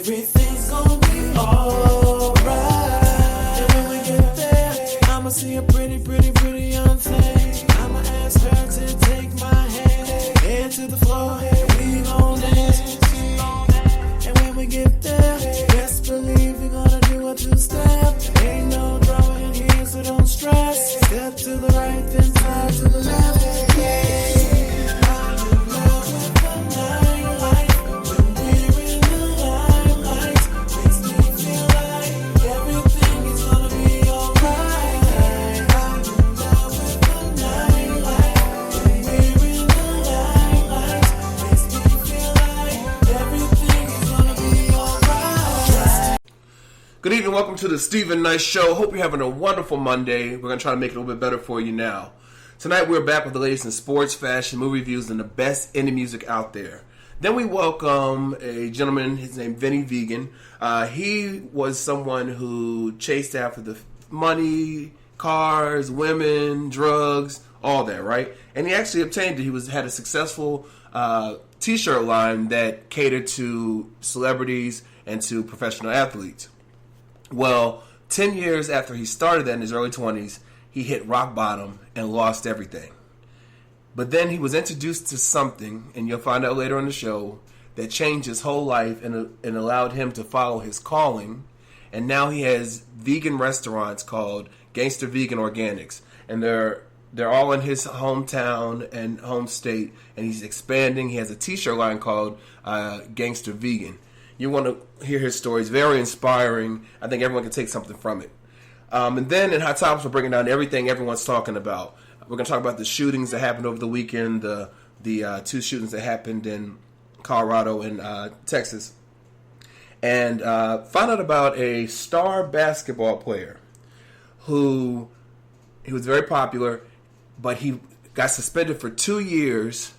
everything's gonna be alright. And when we get there, I'ma see a pretty young thing. I'ma ask her to take my hand, head to the floor, we gon' dance. And when we get there, best believe we gonna do a two-step. Ain't no drama in here, so don't stress. Step to the right, then side to the left. Good evening, welcome to the Stephen Nice Show. Hope you're having a wonderful Monday. We're going to try to make it a little bit better for you now. Tonight we're back with the latest in sports, fashion, movie reviews, and the best indie music out there. Then we welcome a gentleman, his name Vinny Vegan. He was someone who chased after the money, cars, women, drugs, all that, right? And he actually obtained it. He had a successful t-shirt line that catered to celebrities and to professional athletes. Well, 10 years after he started that in his early 20s, he hit rock bottom and lost everything. But then he was introduced to something, and you'll find out later on the show, that changed his whole life and allowed him to follow his calling. And now he has vegan restaurants called Gangster Vegan Organics. And they're all in his hometown and home state, and he's expanding. He has a t-shirt line called Gangster Vegan. You want to hear his stories. Very inspiring. I think everyone can take something from it. And then in Hot Topics, we're bringing down everything everyone's talking about. We're going to talk about the shootings that happened over the weekend, the two shootings that happened in Colorado and Texas. And find out about a star basketball player who he was very popular, but he got suspended for 2 years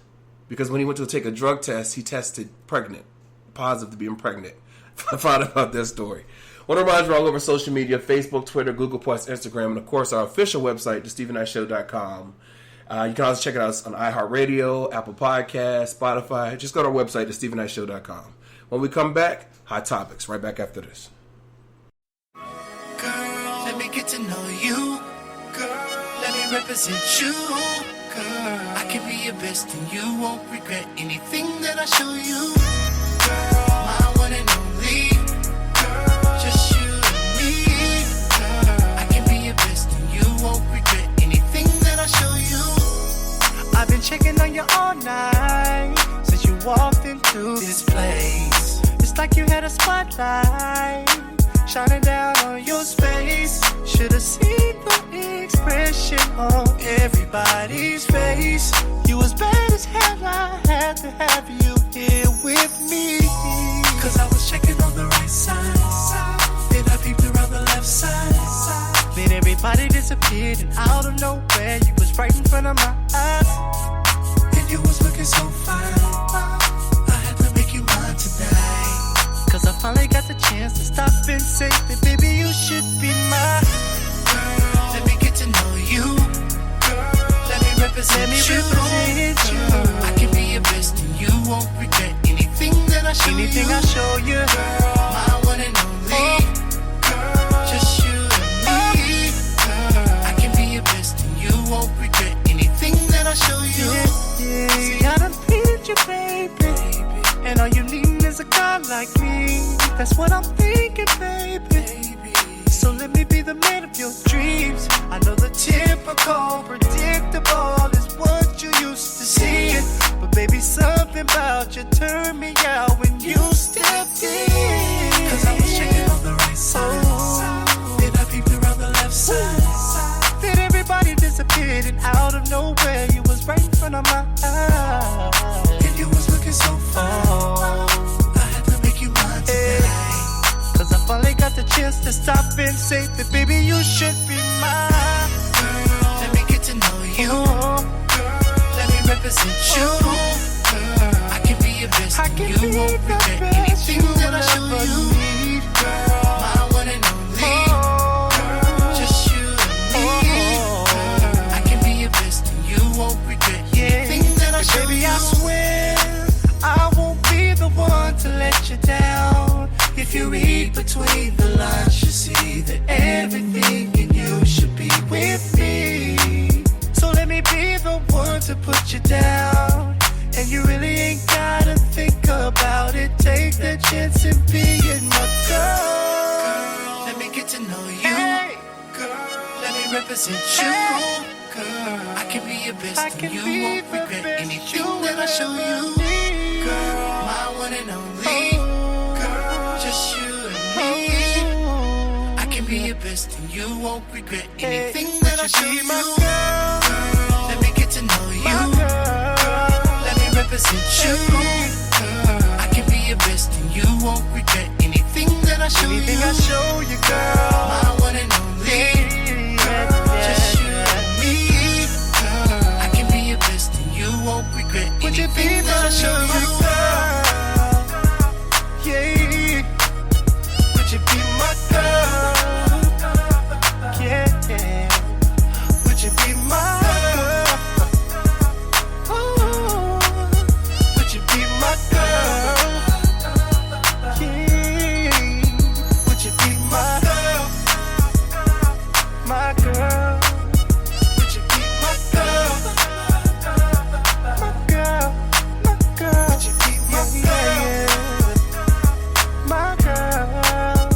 because when he went to take a drug test, he tested positive to being pregnant. I found out about this story. I want to remind you all over social media, Facebook, Twitter, Google+, Instagram, and of course our official website, thestephenniceshow.com. You can also check it out on iHeartRadio, Apple Podcasts, Spotify. Just go to our website, thestephenniceshow.com. When we come back, Hot Topics, right back after this. Girl, let me get to know you. Girl, let me represent you. Girl, I can be your best and you won't regret anything that I show you. Girl, my one and only. Girl, just you and me. Girl, I can be your best and you won't regret anything that I show you. I've been checking on you all night since you walked into this place. It's like you had a spotlight shining down on your space. Should've seen the expression on everybody's face. You was bad as hell, I had to have you here with me. Cause I was checking on the right side, then I peeped around the left side. Then everybody disappeared and out of nowhere you was right in front of my eyes. And you was looking so fine, I had to make you mine tonight. Cause I finally got the chance to stop and say that baby you should be mine. Girl, let me get to know you. Girl, let me represent you. Girl, I can be your best and you won't regret anything that I show you. Anything I show you. Girl, my one and only. Girl, just you and me. Girl, I can be your best and you won't regret anything that I show you. Yeah. See, I done picked you, baby. And all you need is a guy like me. That's what I'm thinking, baby. So let me be the man of your dreams. I know the typical, predictable is what you used to see. But baby, something about you turned me out when you stepped in. Cause I was checking on the right side, then I peeped around the left side. Then everybody disappeared and out of nowhere you was right in front of my eyes. And you was looking so fine, I had to make you mine tonight. Cause I finally got the chance to stop and say that baby you should be mine. Girl, let me get to know you. Girl, let me represent you. Girl, I can be your best and you won't regret anything that I show you. Girl, my one and only. Girl, just you and me. Girl, I can be your best and you won't regret anything that I show you. Baby, I swear I won't be the one to let you down. If you read between the lines, you see that everything in you should be with me. So let me be the one to put you down. And you really ain't gotta think about it. Take that chance and being my girl. Let me get to know you. Hey. Girl, let me represent you. Hey. Girl, I can be your best and you won't regret anything that I show you. Girl, my one and only. Girl, just you and me. I can be your best and you won't regret anything that I show you. Girl, let me get to know you. Let me represent you. Girl, I can be your best and you won't regret anything that I show you. Anything I show you, girl. My one and only. Girl, just you and me. Girl, I can be your best and you won't regret anything that I show you. Yeah. Would you be my girl? Yeah. Would you be my girl? Ooh. Would you be my girl? Yeah. Would you be my girl? My girl. Would you be my girl? My girl. My girl. Would you be my girl? My girl.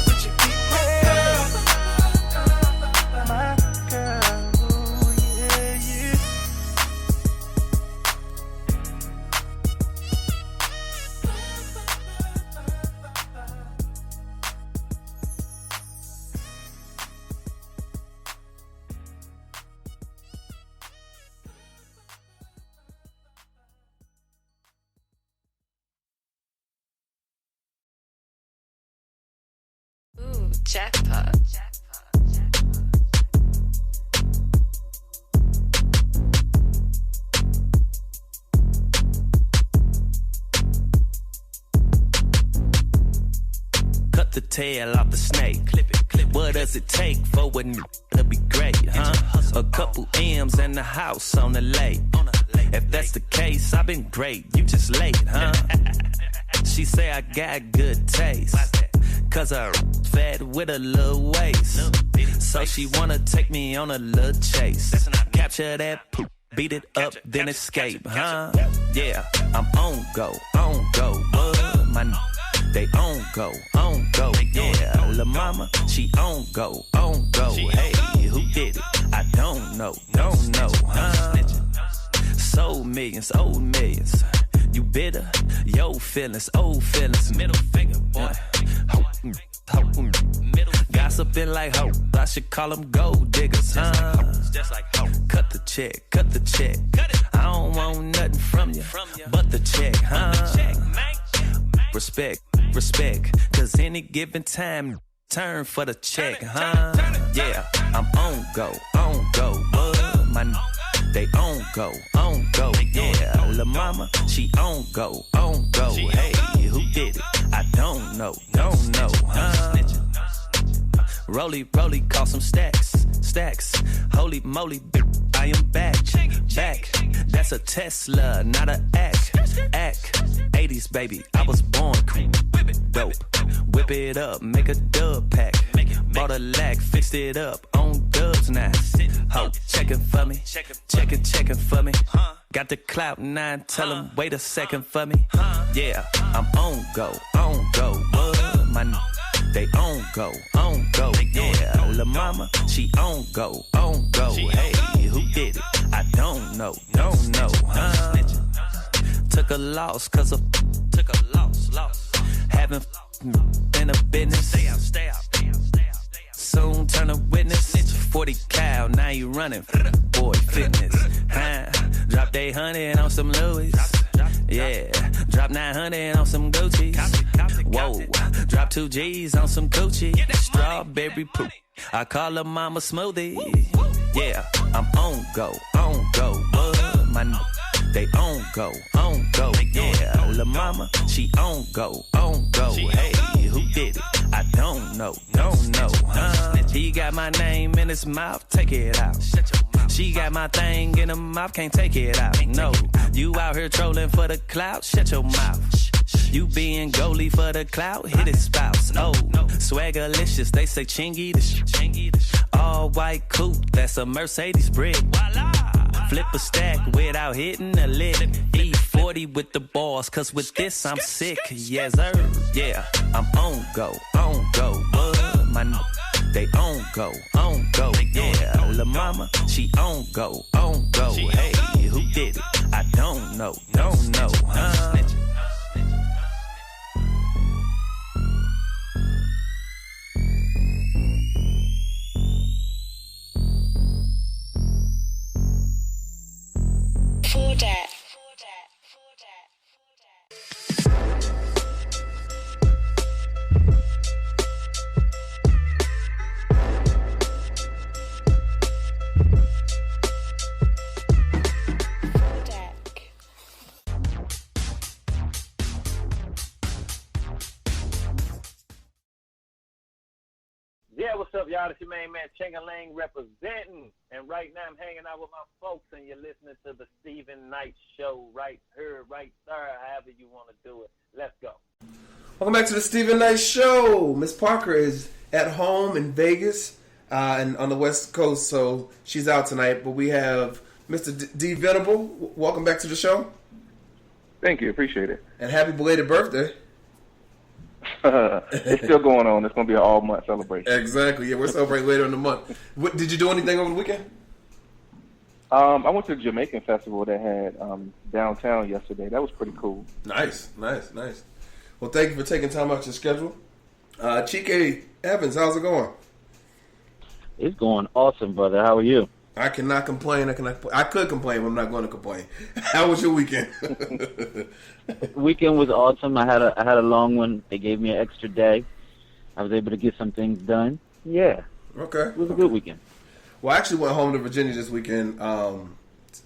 Would you be my girl? My girl. Ooh, yeah, yeah. Ooh, jackpot. Cut the tail off the snake. Clip it. What does it take for a n*** to be great, huh? A couple M's in the house on the lake. If that's the case, I've been great. You just late, huh? She say I got good taste. Cause her fat with a little waist. So she wanna take me on a little chase. Capture that poop, beat it up, then escape, huh? Yeah, I'm on go. My they on go. Yeah, la mama, she on go. Hey, who did it? I don't know, huh? Sold millions, old millions. You bitter, yo feelings, old feelings. Middle finger, boy. Gossiping like hoe, I should call them gold diggers, huh? Just like hoe. Cut the check. I don't want nothing from you, but the check, huh? Respect, cause any given time, turn for the check, huh? Yeah, I'm on go. My they on go. Yeah, la mama, she on go. Hey, who did it? I don't know, huh? Rolly, call some stacks. Holy moly, I am back. That's a Tesla, not a act. 80s, baby, I was born dope. Whip it up, make a dub pack. Bought a lack, fixed it up on dubs now. Ho, checking for me, checking for me. Got the clout 9, tell them wait a second for me. Yeah, I'm on go. My they on go. Yeah, la mama, she on go. Hey, who did it? I don't know, huh? Took a loss, cause took a loss. Haven't in a business. Stay out. Soon turn a witness. 40 cal, now you running. Boy, fitness. Huh? Drop 800 on some Louis. Yeah, drop 900 on some Gucci. Whoa, drop 2 G's on some Gucci. Strawberry poop, I call her mama smoothie. Yeah, I'm on go. My they on go. Yeah, la mama, she on go. Hey, who did it? I don't know, huh? He got my name in his mouth, take it out. She got my thing in her mouth, can't take it out. No, you out here trolling for the clout, shut your mouth. You being goalie for the clout, hit his spouse. Oh, swaggerlicious, they say chingy the shit. All white coupe, that's a Mercedes brick. Flip a stack without hitting a lick. E40 with the balls, cause with this I'm sick. Yes, sir. Yeah, I'm on go. My they on go. Yeah, La Mama, she on go. Hey, who did it? I don't know. Yeah, what's up, y'all? It's your main man, Chingalang, representing. And right now I'm hanging out with my folks, and you're listening to the Steven Knight Show right here, right there, however you want to do it. Let's go. Welcome back to the Steven Knight Show. Miss Parker is at home in Vegas and on the West Coast, so she's out tonight. But we have Mr. D. Venable. Welcome back to the show. Thank you. Appreciate it. And happy belated birthday. It's still going on. It's going to be an all-month celebration. Exactly. Yeah, we're celebrating later in the month. Did you do anything over the weekend? I went to the Jamaican festival that had downtown yesterday. That was pretty cool. Nice. Well, thank you for taking time out your schedule. Chike Evans, how's it going? It's going awesome, brother. How are you? I cannot complain. I could complain, but I'm not going to complain. How was your weekend? Weekend was awesome. I had a long one. They gave me an extra day. I was able to get some things done. Yeah. Okay. It was a good weekend. Well, I actually went home to Virginia this weekend.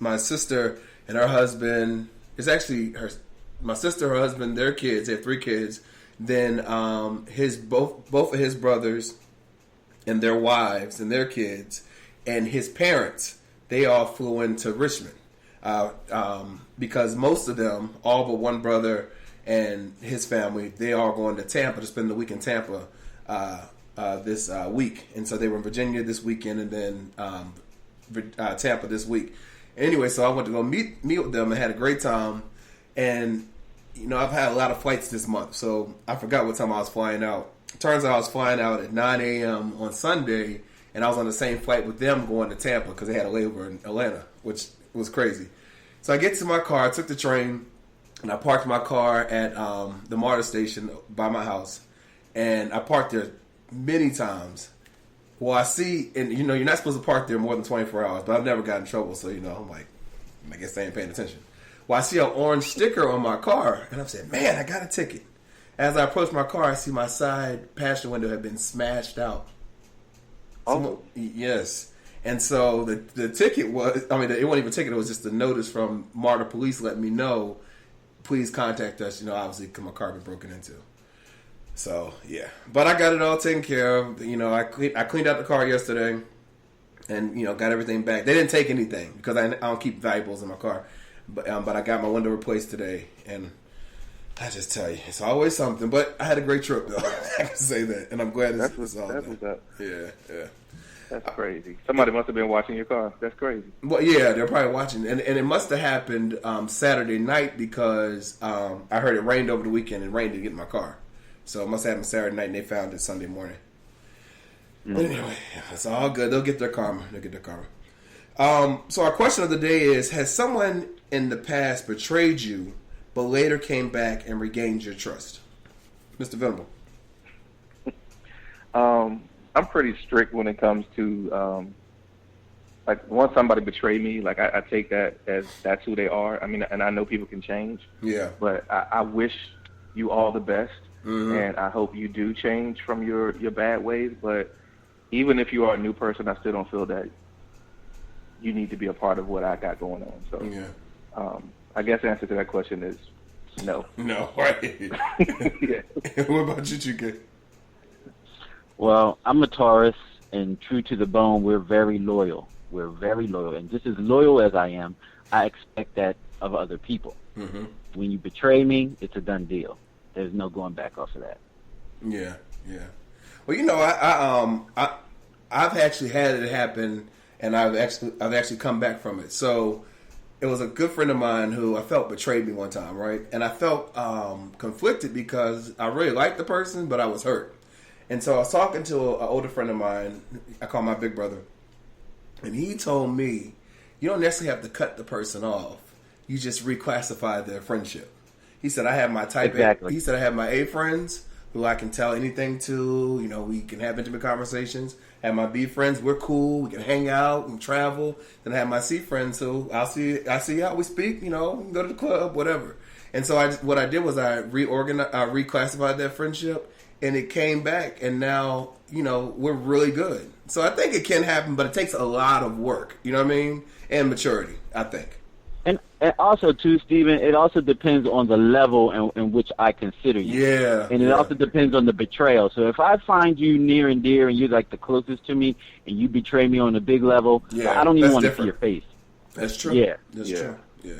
My sister and her husband, it's actually my sister, her husband, their kids. They have 3 kids. Then both of his brothers and their wives and their kids and his parents, they all flew into Richmond because most of them, all but one brother and his family, they are going to Tampa to spend the week in Tampa this week. And so they were in Virginia this weekend and then Tampa this week. Anyway, so I went to go meet with them and had a great time. And, you know, I've had a lot of flights this month, so I forgot what time I was flying out. Turns out I was flying out at 9 a.m. on Sunday, and I was on the same flight with them going to Tampa because they had a layover in Atlanta, which was crazy. So I get to my car, I took the train, and I parked my car at the MARTA station by my house. And I parked there many times. Well, I see, and you know, you're not supposed to park there more than 24 hours, but I've never gotten in trouble, so, you know, I'm like, I guess they ain't paying attention. Well, I see an orange sticker on my car, and I'm saying, man, I got a ticket. As I approach my car, I see my side passenger window had been smashed out. Oh. Yes. And so the ticket was, I mean, it wasn't even a ticket, it was just a notice from MARTA police letting me know, please contact us, you know, obviously, because my car had been broken into. So, yeah. But I got it all taken care of. You know, I cleaned out the car yesterday and, you know, got everything back. They didn't take anything because I don't keep valuables in my car. But I got my window replaced today, and I just tell you, it's always something. But I had a great trip, though. I can say that, and I'm glad it's all done. Yeah. That's crazy. Somebody must have been watching your car. That's crazy. Well, yeah, they're probably watching, and it must have happened Saturday night because I heard it rained over the weekend and rained to get in my car. So it must have happened Saturday night, and they found it Sunday morning. But anyway, it's all good. They'll get their karma. So our question of the day is, has someone in the past betrayed you, but later came back and regained your trust? Mr. Venable. I'm pretty strict when it comes to, like, once somebody betrayed me, like, I take that as that's who they are. I mean, and I know people can change. Yeah. But I wish you all the best, and I hope you do change from your bad ways. But even if you are a new person, I still don't feel that you need to be a part of what I got going on. So, yeah. I guess the answer to that question is no. No, right. Yeah. What about you, Chike? Well, I'm a Taurus, and true to the bone, we're very loyal. We're very loyal. And just as loyal as I am, I expect that of other people. Mm-hmm. When you betray me, it's a done deal. There's no going back off of that. Yeah. Well, I've actually had it happen, and I've actually come back from it. So it was a good friend of mine who I felt betrayed me one time, right? And I felt conflicted because I really liked the person, but I was hurt. And so I was talking to an older friend of mine, I call my big brother, and he told me, you don't necessarily have to cut the person off. You just reclassify their friendship. He said, I have my type exactly. A. He said, I have my A friends who I can tell anything to. You know, we can have intimate conversations. I have my B friends, we're cool. We can hang out and travel. Then I have my C friends who I see how we speak. You know, we can go to the club, whatever. And so what I did was I reclassified that friendship, and it came back, and now, you know, we're really good. So I think it can happen, but it takes a lot of work. You know what I mean? And maturity, I think. And also, too, Stephen, it also depends on the level in which I consider you. Yeah. And it also depends on the betrayal. So if I find you near and dear and you're like the closest to me and you betray me on a big level, I don't even want to see your face. That's true. Yeah. That's true. Yeah.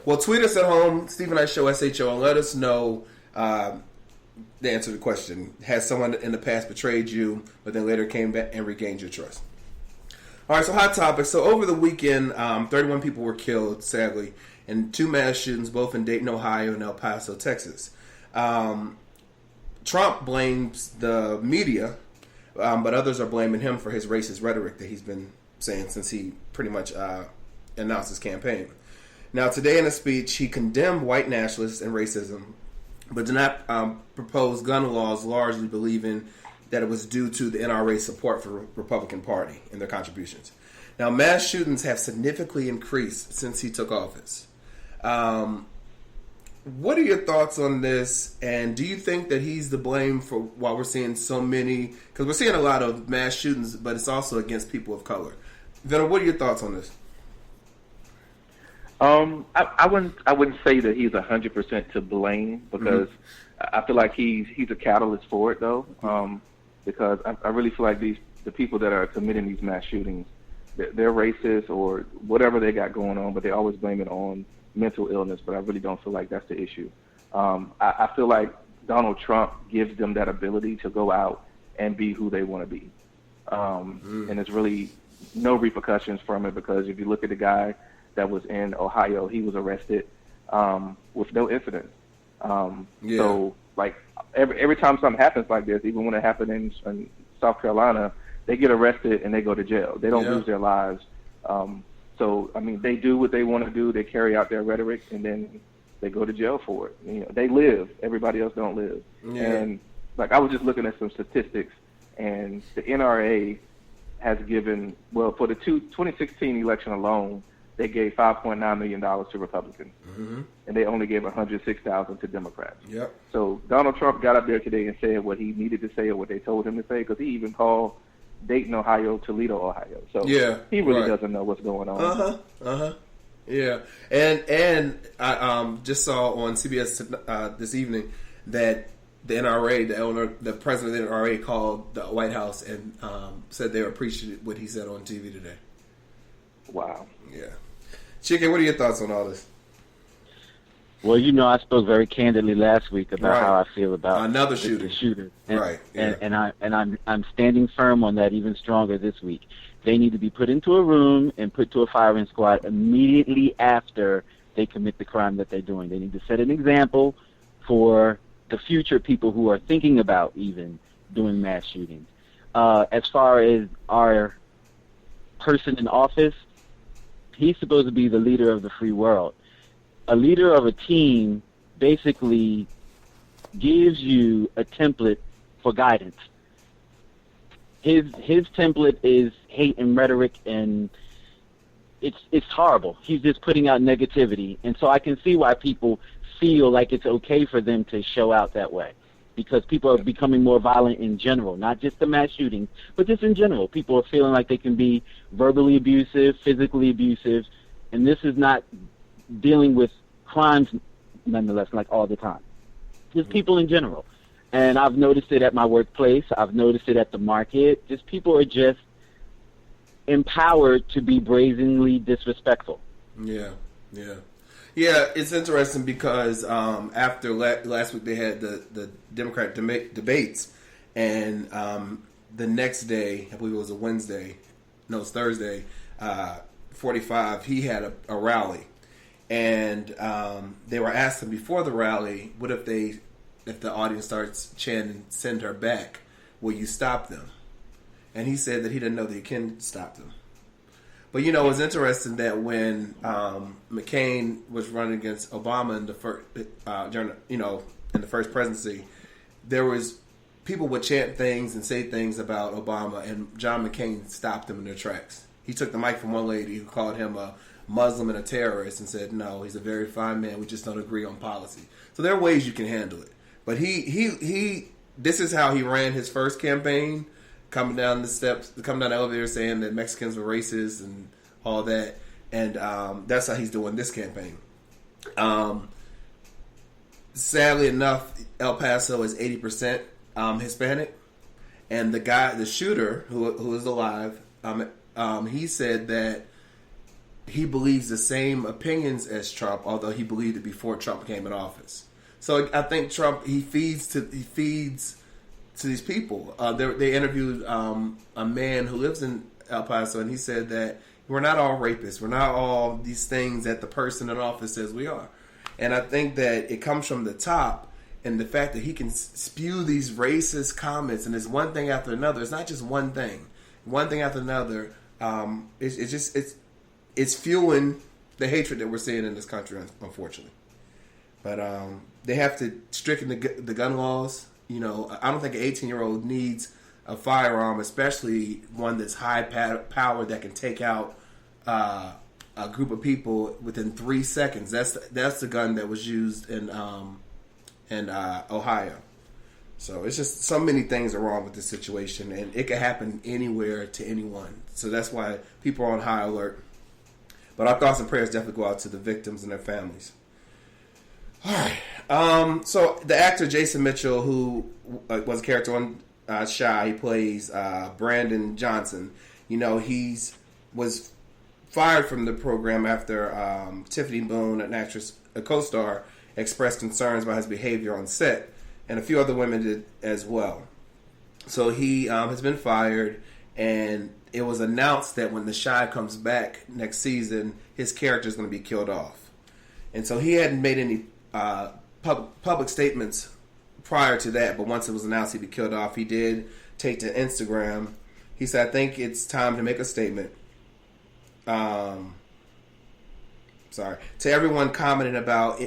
Well, tweet us at home, Stephen Knight Show, SHO, and let us know the answer to the question. Has someone in the past betrayed you, but then later came back and regained your trust? All right, so hot topic. So over the weekend, 31 people were killed, sadly, in 2 mass shootings, both in Dayton, Ohio, and El Paso, Texas. Trump blames the media, but others are blaming him for his racist rhetoric that he's been saying since he pretty much announced his campaign. Now, today in a speech, he condemned white nationalists and racism, but did not propose gun laws, largely believing that it was due to the NRA's support for the Republican Party and their contributions. Now, mass shootings have significantly increased since he took office. What are your thoughts on this? And do you think that he's to blame for why we're seeing so many? Because we're seeing a lot of mass shootings, but it's also against people of color. Vinny, what are your thoughts on this? I wouldn't say that he's 100% to blame, because I feel like he's a catalyst for it, though. Because I really feel like the people that are committing these mass shootings, they're racist or whatever they got going on, but they always blame it on mental illness. But I really don't feel like that's the issue. I feel like Donald Trump gives them that ability to go out and be who they want to be. And there's really no repercussions from it, because if you look at the guy that was in Ohio, he was arrested with no incident. So, like, every time something happens like this, even when it happened in South Carolina, they get arrested and they go to jail. They don't lose their lives. So, I mean, they do what they want to do. They carry out their rhetoric, and then they go to jail for it. You know, they live. Everybody else don't live. And, like, I was just looking at some statistics, and the NRA has given, well, for the 2016 election alone, they gave $5.9 million to Republicans, and they only gave $106,000 to Democrats. So Donald Trump got up there today and said what he needed to say or what they told him to say, because he even called Dayton, Ohio, Toledo, Ohio. So he really doesn't know what's going on. Yeah, and I just saw on CBS this evening that the NRA, the president of the NRA, called the White House and said they appreciated what he said on TV today. Wow. Yeah. Chicken, what are your thoughts on all this? Well, you know, I spoke very candidly last week about how I feel about another the shooter. And, and I'm standing firm on that even stronger this week. They need to be put into a room and put to a firing squad immediately after they commit the crime that they're doing. They need to set an example for the future people who are thinking about even doing mass shootings. As far as our person in office, he's supposed to be the leader of the free world. A leader of a team basically gives you a template for guidance. His template is hate and rhetoric, and it's horrible. He's just putting out negativity, and so I can see why people feel like it's okay for them to show out that way, because people are becoming more violent in general, not just the mass shootings, but just in general. People are feeling like they can be verbally abusive, physically abusive, and this is not dealing with crimes, nonetheless, like all the time. Just people in general. And I've noticed it at my workplace. I've noticed it at the market. Just people are just empowered to be brazenly disrespectful. Yeah. Yeah, it's interesting because after last week they had the Democrat debates, and the next day, I believe it was a Wednesday, no, it was Thursday, 45, he had a rally. And they were asking before the rally, what if the audience starts chanting, "Send her back," will you stop them? And he said that he didn't know that you can stop them. But, it's interesting that when McCain was running against Obama in the first, in the first presidency, there was people would chant things and say things about Obama, and John McCain stopped them in their tracks. He took the mic from one lady who called him a Muslim and a terrorist and said, "No, he's a very fine man. We just don't agree on policy." So there are ways you can handle it. But he this is how he ran his first campaign, coming down the elevator saying that Mexicans were racist and all that. And that's how he's doing this campaign. Sadly enough, El Paso is 80% Hispanic. And the shooter, who is alive, he said that he believes the same opinions as Trump, although he believed it before Trump came in office. So I think Trump, he feeds to these people. They interviewed a man who lives in El Paso, and he said that we're not all rapists. We're not all these things that the person in office says we are. And I think that it comes from the top, and the fact that he can spew these racist comments, and it's one thing after another. It's not just one thing after another. It's fueling the hatred that we're seeing in this country, unfortunately. But they have to stricken the gun laws. I don't think an 18-year-old needs a firearm, especially one that's high powered that can take out a group of people within 3 seconds. That's the gun that was used in Ohio. So it's just so many things are wrong with this situation, and it could happen anywhere to anyone. So that's why people are on high alert. But our thoughts and prayers definitely go out to the victims and their families. All right. So the actor Jason Mitchell, who was a character on Shy, he plays Brandon Johnson. He was fired from the program after Tiffany Boone, an actress, a co-star, expressed concerns about his behavior on set, and a few other women did as well. So he has been fired, and it was announced that when The Chi comes back next season, his character is going to be killed off. And so he hadn't made any public statements prior to that, but once it was announced he'd be killed off, he did take to Instagram. He said, "I think it's time to make a statement. To everyone commenting about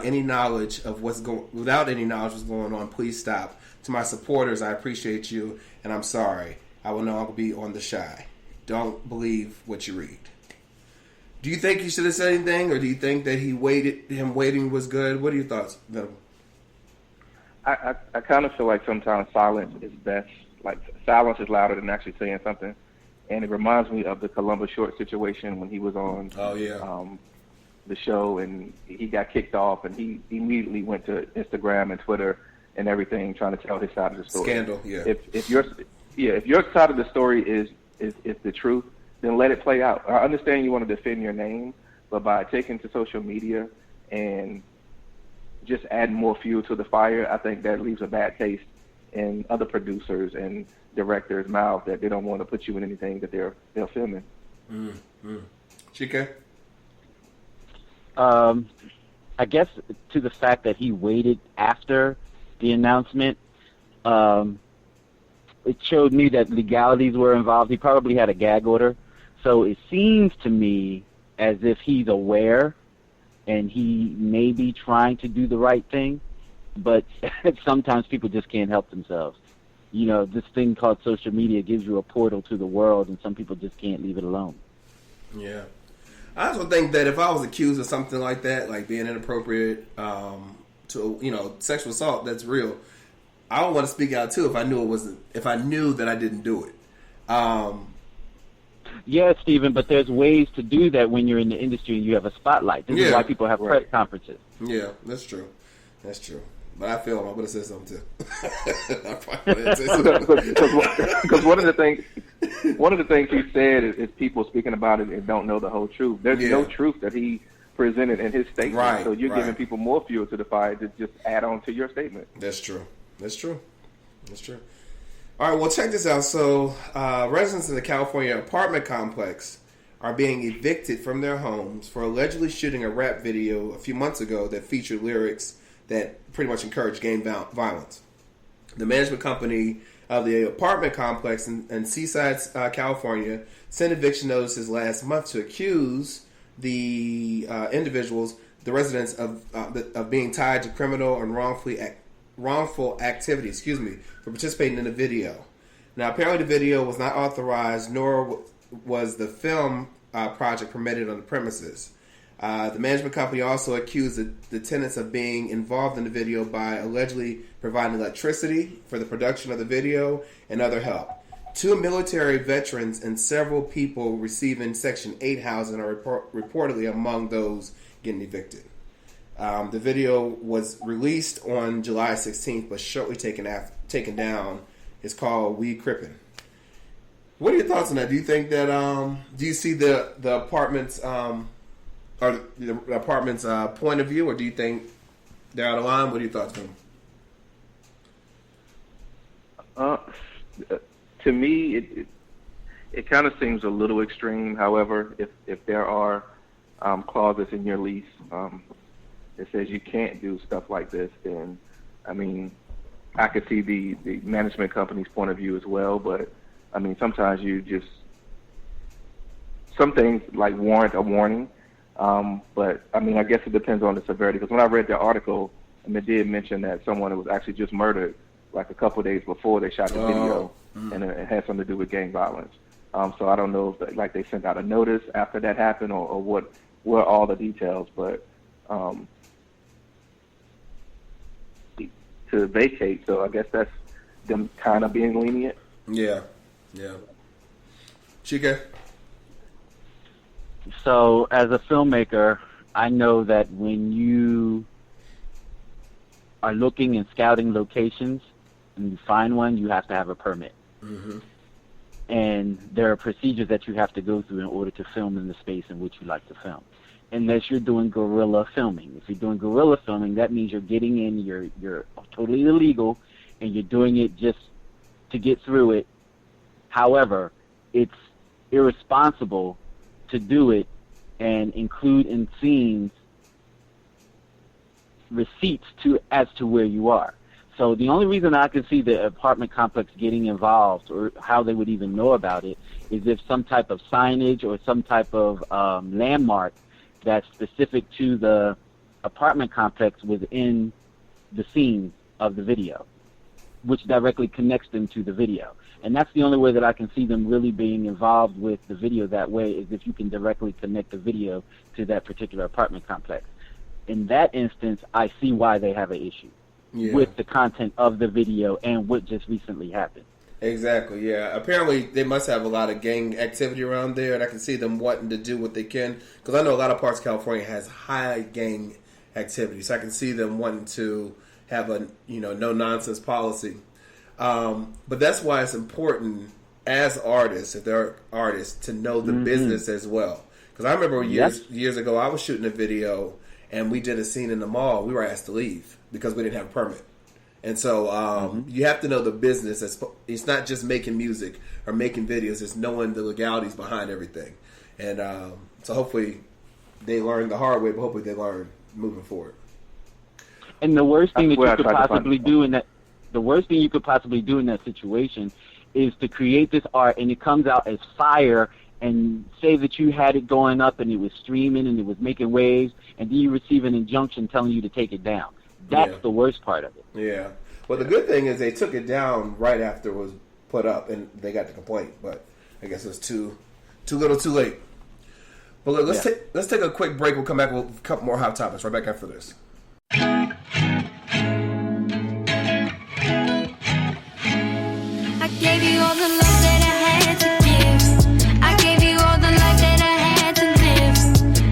any knowledge of without any knowledge what's going on, please stop. To my supporters, I appreciate you, and I'm sorry. I will no longer be on The Chi. Don't believe what you read." Do you think he should have said anything, or do you think that him waiting was good? What are your thoughts, Venom? I kind of feel like sometimes silence is best. Like, silence is louder than actually saying something. And it reminds me of the Columbus Short situation when he was on the show, and he got kicked off, and he immediately went to Instagram and Twitter and everything trying to tell his side of the story. Scandal, yeah. If your side of the story is the truth, then let it play out. I understand you want to defend your name, but by taking to social media and just adding more fuel to the fire, I think that leaves a bad taste in other producers and directors' mouths that they don't want to put you in anything that they're filming. Chika? I guess to the fact that he waited after the announcement, it showed me that legalities were involved. He probably had a gag order. So it seems to me as if he's aware and he may be trying to do the right thing, but sometimes people just can't help themselves. This thing called social media gives you a portal to the world, and some people just can't leave it alone. Yeah. I also think that if I was accused of something like that, like being inappropriate to sexual assault, that's real, I would want to speak out too if I knew that I didn't do it. Yeah, Stephen, but there's ways to do that when you're in the industry and you have a spotlight. This is why people have press conferences. Yeah, that's true. But I feel I would have said something too. I probably would have said something. Because one of the things he said is people speaking about it and don't know the whole truth. There's no truth that he presented in his statement. Right. So you're giving people more fuel to the fire to just add on to your statement. That's true. That's true. That's true. All right, well, check this out. So residents in the California apartment complex are being evicted from their homes for allegedly shooting a rap video a few months ago that featured lyrics that pretty much encouraged gang violence. The management company of the apartment complex in Seaside, California, sent eviction notices last month to accuse the individuals, the residents, of being tied to criminal and wrongful activity, for participating in the video. Now, apparently the video was not authorized, nor was the film project permitted on the premises. The management company also accused the tenants of being involved in the video by allegedly providing electricity for the production of the video and other help. 2 military veterans and several people receiving Section 8 housing are reportedly among those getting evicted. The video was released on July 16th, but shortly taken down. It's called We Crippin'. What are your thoughts on that? Do you think that do you see the apartments or the apartment's point of view, or do you think they're out of line? What are your thoughts on them? To me, it kind of seems a little extreme. However, if there are clauses in your lease that says you can't do stuff like this, then I mean, I could see the management company's point of view as well. But I mean, sometimes some things like warrant a warning. But I mean, I guess it depends on the severity. Because when I read the article, it did mention that someone was actually just murdered like a couple of days before they shot the video, and it had something to do with gang violence. So I don't know if they sent out a notice after that happened, or what were all the details. But to vacate, so I guess that's them kind of being lenient. Yeah. Chica? So as a filmmaker, I know that when you are looking and scouting locations and you find one, you have to have a permit. Mm-hmm. And there are procedures that you have to go through in order to film in the space in which you like to film. Unless you're doing guerrilla filming. If you're doing guerrilla filming, that means you're getting in, you're totally illegal, and you're doing it just to get through it. However, it's irresponsible to do it and include in scenes receipts as to where you are. So the only reason I can see the apartment complex getting involved, or how they would even know about it, is if some type of signage or some type of landmark that's specific to the apartment complex within the scene of the video, which directly connects them to the video. And that's the only way that I can see them really being involved with the video that way, is if you can directly connect the video to that particular apartment complex. In that instance, I see why they have an issue with the content of the video and what just recently happened. Exactly, yeah. Apparently, they must have a lot of gang activity around there, and I can see them wanting to do what they can. Because I know a lot of parts of California has high gang activity, so I can see them wanting to have a no-nonsense policy. But that's why it's important as artists, if they're artists, to know the business as well. Because I remember years ago, I was shooting a video, and we did a scene in the mall. We were asked to leave because we didn't have a permit. And so you have to know the business. It's not just making music or making videos. It's knowing the legalities behind everything. And so hopefully they learn the hard way, but hopefully they learn moving forward. And the worst thing that you could possibly do in that situation is to create this art, and it comes out as fire, and say that you had it going up and it was streaming and it was making waves, and then you receive an injunction telling you to take it down. That's the worst part of it. Yeah. Well, the good thing is they took it down right after it was put up, and they got the complaint. But I guess it was too little, too late. But look, let's take a quick break. We'll come back with a couple more hot topics right back after this. I gave you all the love that I had to give. I gave you all the life that I had to live.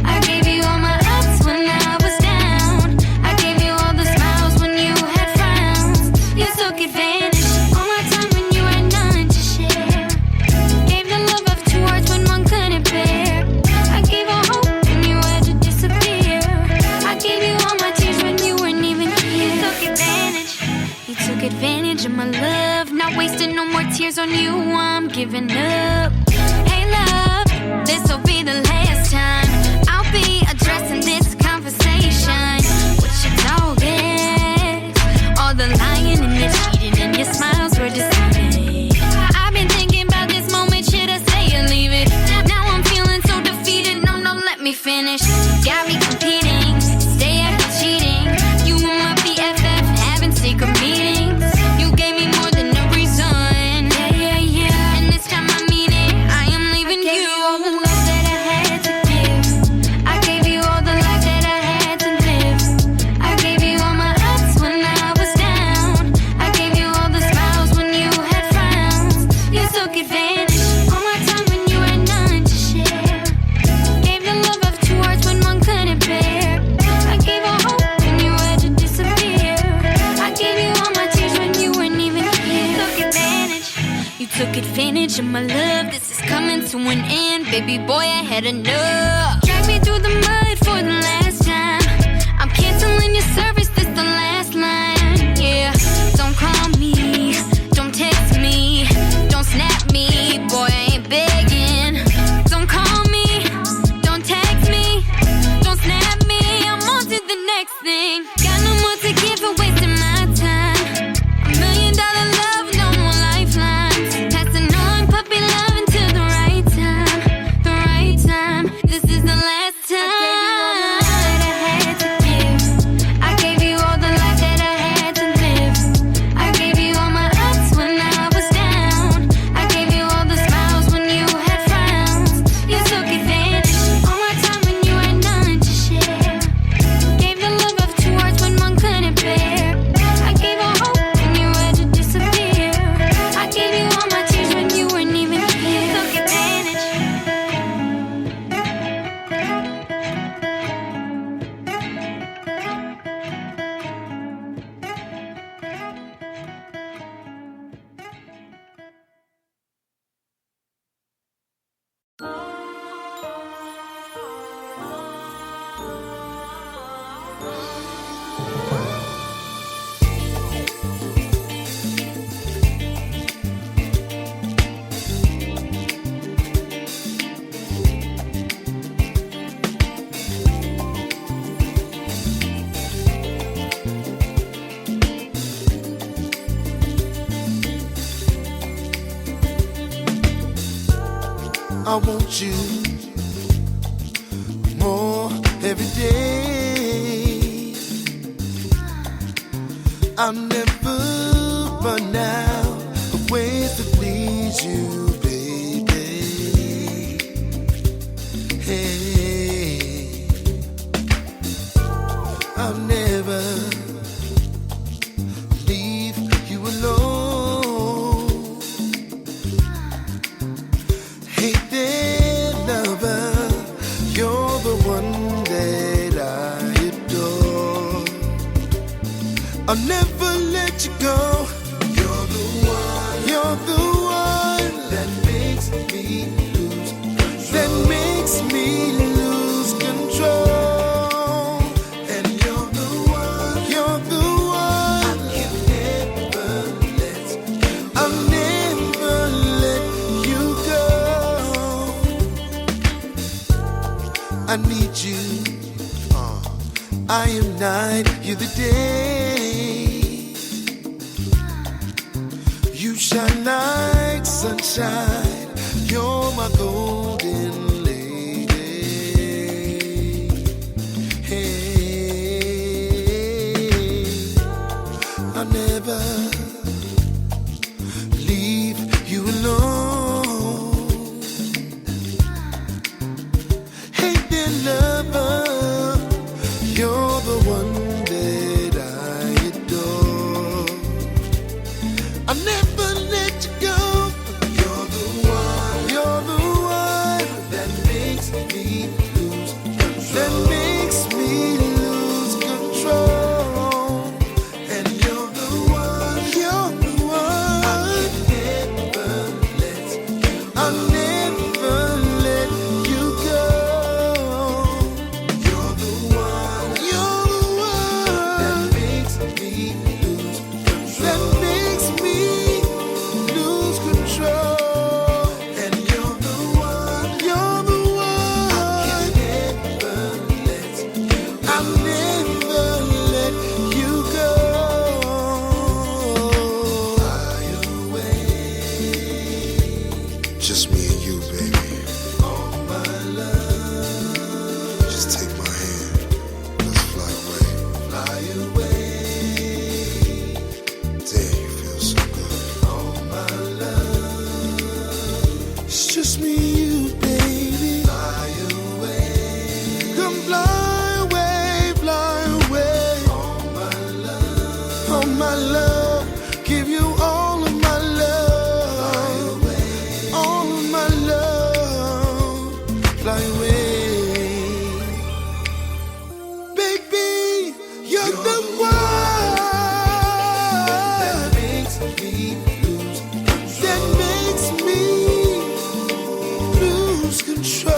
I gave you all my ups when I was down. I gave you all the smiles when you had frowns. You took advantage all my time when you had none to share. Gave the love of two hearts when one couldn't bear. I gave all hope when you had to disappear. wasting no more tears on you, I'm giving up. Hey love, this'll be the last time I'll be addressing this conversation. What you told it, all the lying and the cheating and your smiles were deceiving. I've been thinking about this moment, should I stay or leave it? Now I'm feeling so defeated, no, let me finish. Got me competing, stay after cheating. You and my BFF having secret meetings. You gave me more than a reason. Yeah. And this time I mean it, I am leaving you. I gave you all the love that I had to give. I gave you all the life that I had to live. I gave you all my ups when I was down. I gave you all the smiles when you had frowns. You took advantage all my time when you had none to share. Gave the love of two hearts when one couldn't bear. I gave all hope when you had to disappear. I gave you all my tears when you weren't even here. You took advantage of my love. This is coming to an end, baby boy, I had enough. Drag me through the mud for the last time. I'm canceling your service, this the last line. Yeah, don't call me, don't text me, don't snap me, boy, I ain't begging. Don't call me, don't text me, don't snap me, I'm on to the next thing. Got no more to give for wasting my time. $1 million love, no more lifelines. Passing on puppy love until the right time. The right time, this is the last time. I had to give. I gave you all the life that I had to live. I gave you all my ups when I was down. I gave you all the smiles when you had frowns. You took advantage all my time when you had none to share. Gave the love of two hearts when one couldn't bear. I gave all hope when you had to disappear. I gave you all my tears when you weren't even here. Took advantage. I want you more every day. I'll never run out of ways to please you, baby. Hey, I'll never leave you alone. Hey there, lover, you're the one that I adore. I'll never let you go. You're the one that makes me lose control. That makes me lose control. And you're the one I'll never let you go. I need you. I am night, you're the day. You shine like sunshine. You're my golden lady. Hey, I'll never leave you alone. Hey there, lover, you're the one that I adore. I'll never let you go. You're the one that makes me lose control. That makes me lose control. And you're the one I'll never let you go. You're the one that makes me lose control. That makes me lose Oh my love, give you all of my love, all of my love, fly away. Baby, you're the one that makes me lose control.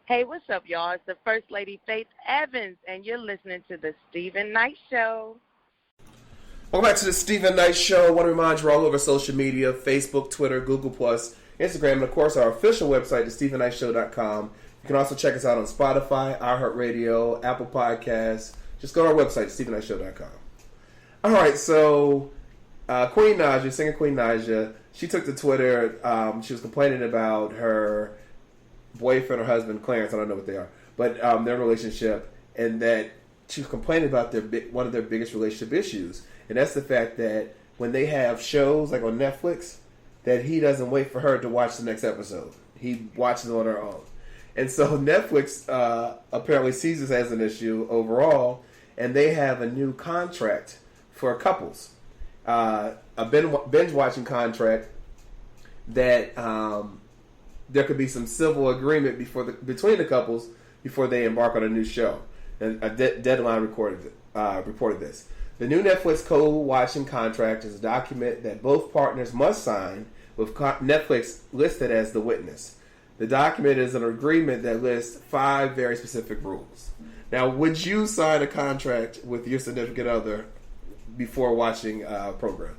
Hey, what's up, y'all? It's the First Lady Faith Evans, and you're listening to the Stephen Knight Show. Welcome back to the Stephen Knight Show. I want to remind you, we're all over social media, Facebook, Twitter, Google+, Instagram, and of course our official website, thestephenknightshow.com. You can also check us out on Spotify, iHeartRadio, Apple Podcasts. Just go to our website, thestephenknightshow.com. All right, so Queen Naija, singer Queen Naija, she took to Twitter. She was complaining about her boyfriend or husband, Clarence, I don't know what they are, but their relationship, and that she was complaining about one of their biggest relationship issues, and that's the fact that when they have shows like on Netflix, that he doesn't wait for her to watch the next episode. He watches on her own. And so Netflix apparently sees this as an issue overall, and they have a new contract for couples, a binge-watching contract that there could be some civil agreement between the couples before they embark on a new show. And Deadline reported this. The new Netflix co-watching contract is a document that both partners must sign, with Netflix listed as the witness. The document is an agreement that lists 5 very specific rules. Now, would you sign a contract with your significant other before watching a program,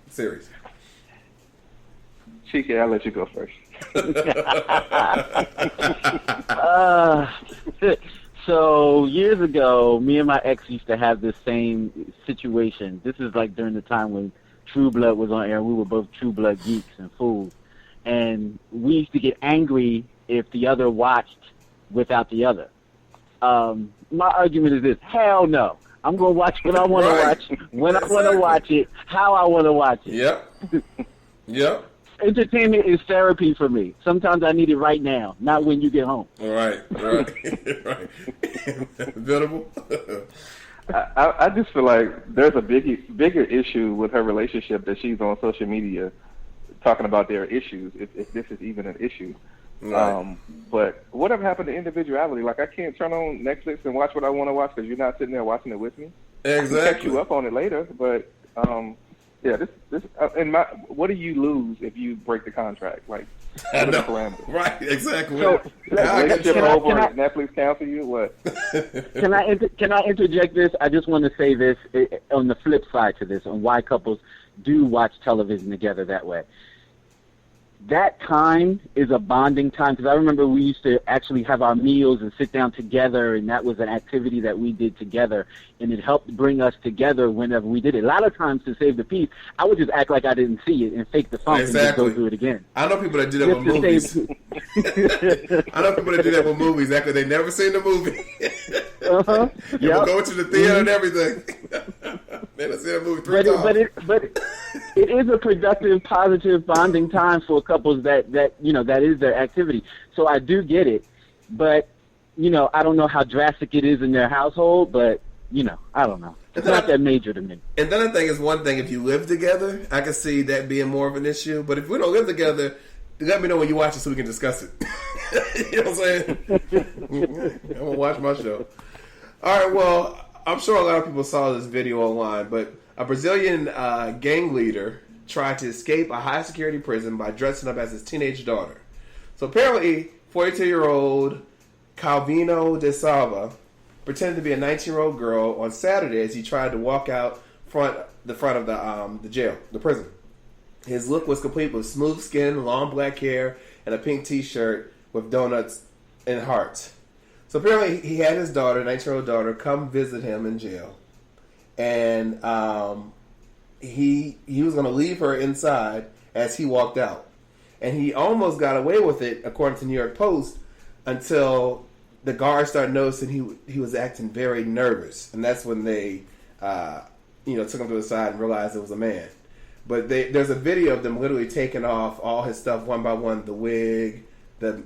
series? Cheeky, I'll let you go first. So years ago, me and my ex used to have this same situation. This is like during the time when True Blood was on air. We were both True Blood geeks and fools. And we used to get angry if the other watched without the other. My argument is this: hell no. I'm going to watch what I want to watch, when I want to watch it, how I want to watch it. Yep. Entertainment is therapy for me. Sometimes I need it right now, not when you get home. Right. Venerable? I just feel like there's a bigger issue with her relationship that she's on social media talking about their issues, if this is even an issue. Right. But whatever happened to individuality? Like, I can't turn on Netflix and watch what I want to watch because you're not sitting there watching it with me. Exactly. I'll catch you up on it later, but yeah, this and what do you lose if you break the contract? Like, what are the parameters? Right, exactly. So, relationship over, Netflix cancel you? What? Can I interject this? I just want to say this on the flip side to this, on why couples do watch television together that way. That time is a bonding time, because I remember we used to actually have our meals and sit down together, and that was an activity that we did together, and it helped bring us together whenever we did it. A lot of times, to save the peace, I would just act like I didn't see it and fake the funk and just go through it again. I know people that do that with movies. I know people that do that with movies. Actually, they never seen the movie. You will go to the theater and everything. Man, I seen that movie 3 times. But it is a productive, positive bonding time for couples that is their activity. So I do get it, but I don't know how drastic it is in their household, but I don't know. It's not that major to me. And then I think it's one thing if you live together, I can see that being more of an issue. But if we don't live together, let me know when you watch it so we can discuss it. You know what I'm saying? I'm gonna watch my show. All right. Well, I'm sure a lot of people saw this video online, but a Brazilian gang leader tried to escape a high-security prison by dressing up as his teenage daughter. So apparently, 42-year-old Calvino de Salva pretended to be a 19-year-old girl on Saturday as he tried to walk out the front of the jail, the prison. His look was complete with smooth skin, long black hair, and a pink T-shirt with donuts and hearts. So apparently, he had his daughter, 19-year-old daughter, come visit him in jail, and he was going to leave her inside as he walked out. And he almost got away with it, according to New York Post, until the guards started noticing he was acting very nervous. And that's when they, took him to the side and realized it was a man. But there's a video of them literally taking off all his stuff one by one, the wig, the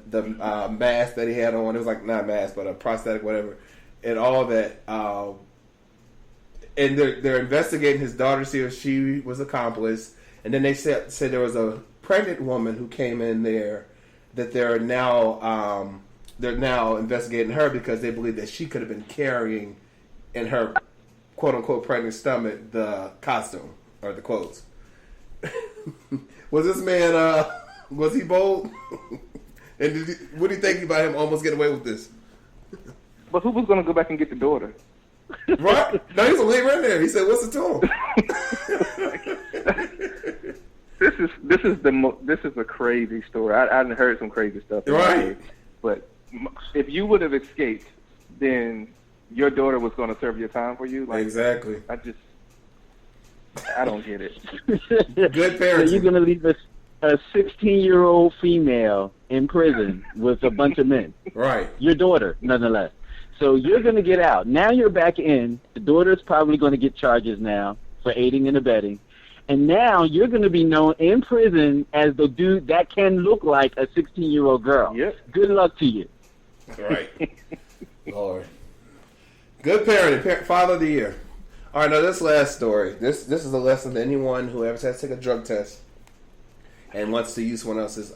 mask that he had on. It was like, not a mask, but a prosthetic, whatever. And all that. And they're investigating his daughter to see if she was accomplice. And then they said there was a pregnant woman who came in there that they're now investigating her because they believe that she could have been carrying in her quote unquote pregnant stomach the costume or the clothes. Was this man was he bold? And what do you think about him almost getting away with this? But who was going to go back and get the daughter? Right? No, he was going to leave her in there. He said, "What's it to him?" This is a crazy story. I hadn't heard some crazy stuff. Right. But if you would have escaped, then your daughter was going to serve your time for you. Like, exactly. I don't get it. Good parenting. So you're going to leave a 16-year-old female in prison with a bunch of men. Right. Your daughter, nonetheless. So you're going to get out. Now you're back in. The daughter's probably going to get charges now for aiding and abetting. And now you're going to be known in prison as the dude that can look like a 16-year-old girl. Yep. Good luck to you. Right. Lord. Good parenting. Father of the year. All right, now this last story. This is a lesson to anyone who ever has to take a drug test and wants to use someone else's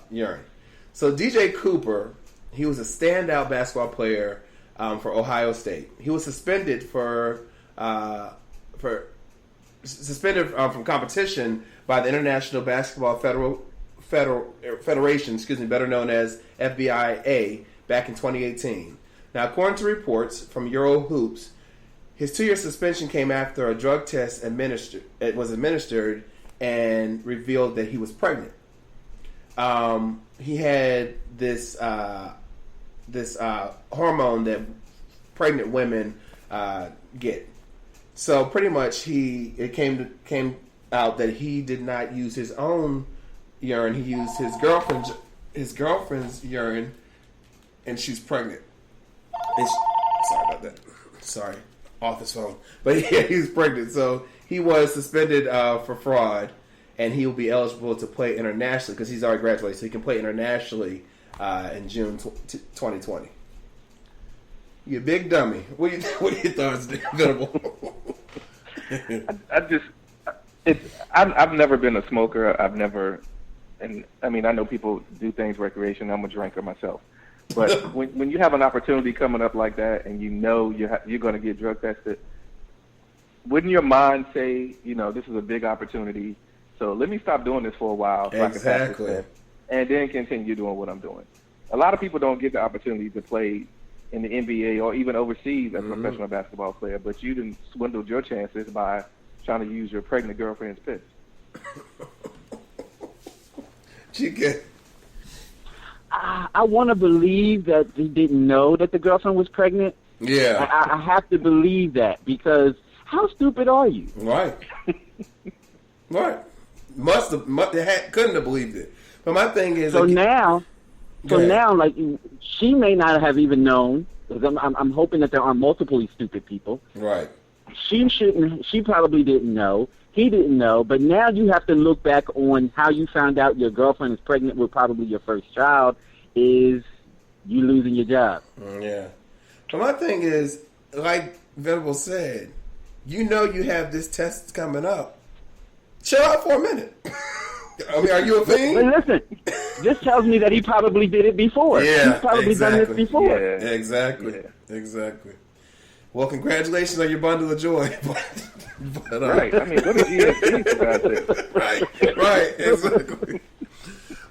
urine. So DJ Cooper, he was a standout basketball player for Ohio State. He was suspended from competition by the International Basketball Federation, better known as FBIA, back in 2018. Now, according to reports from Euro Hoops, his 2-year suspension came after a drug test was administered and revealed that he was pregnant. He had this hormone that pregnant women get. So pretty much, it came out that he did not use his own urine. He used his girlfriend's urine, and she's pregnant. Sorry about that. Sorry, office phone. But yeah, he's pregnant. So he was suspended for fraud, and he will be eligible to play internationally because he's already graduated, so he can play internationally in June 2020. You big dummy. What are your thoughts, Venable? I've never been a smoker. I know people do things recreation. I'm a drinker myself. But when you have an opportunity coming up like that and you know you're going to get drug tested, wouldn't your mind say, this is a big opportunity, so let me stop doing this for a while so exactly. I can pass this test, and then continue doing what I'm doing. A lot of people don't get the opportunity to play in the NBA or even overseas as a professional basketball player, but you didn't swindled your chances by trying to use your pregnant girlfriend's piss. I want to believe that he didn't know that the girlfriend was pregnant. Yeah. I have to believe that because how stupid are you? Right. Right. Couldn't have believed it. But my thing is... now, like, she may not have even known, because I'm hoping that there are multiple stupid people. Right. She probably didn't know. He didn't know. But now you have to look back on how you found out your girlfriend is pregnant with probably your first child is you losing your job. Yeah. But my thing is, like Venable said, you have this test coming up. Chill out for a minute. I mean, are you a fiend? But listen, this tells me that he probably did it before. Yeah, He's probably done this before. Yeah, exactly. Yeah. Exactly. Well, congratulations on your bundle of joy. But, right. I mean, go to GSP for that. Right. Exactly.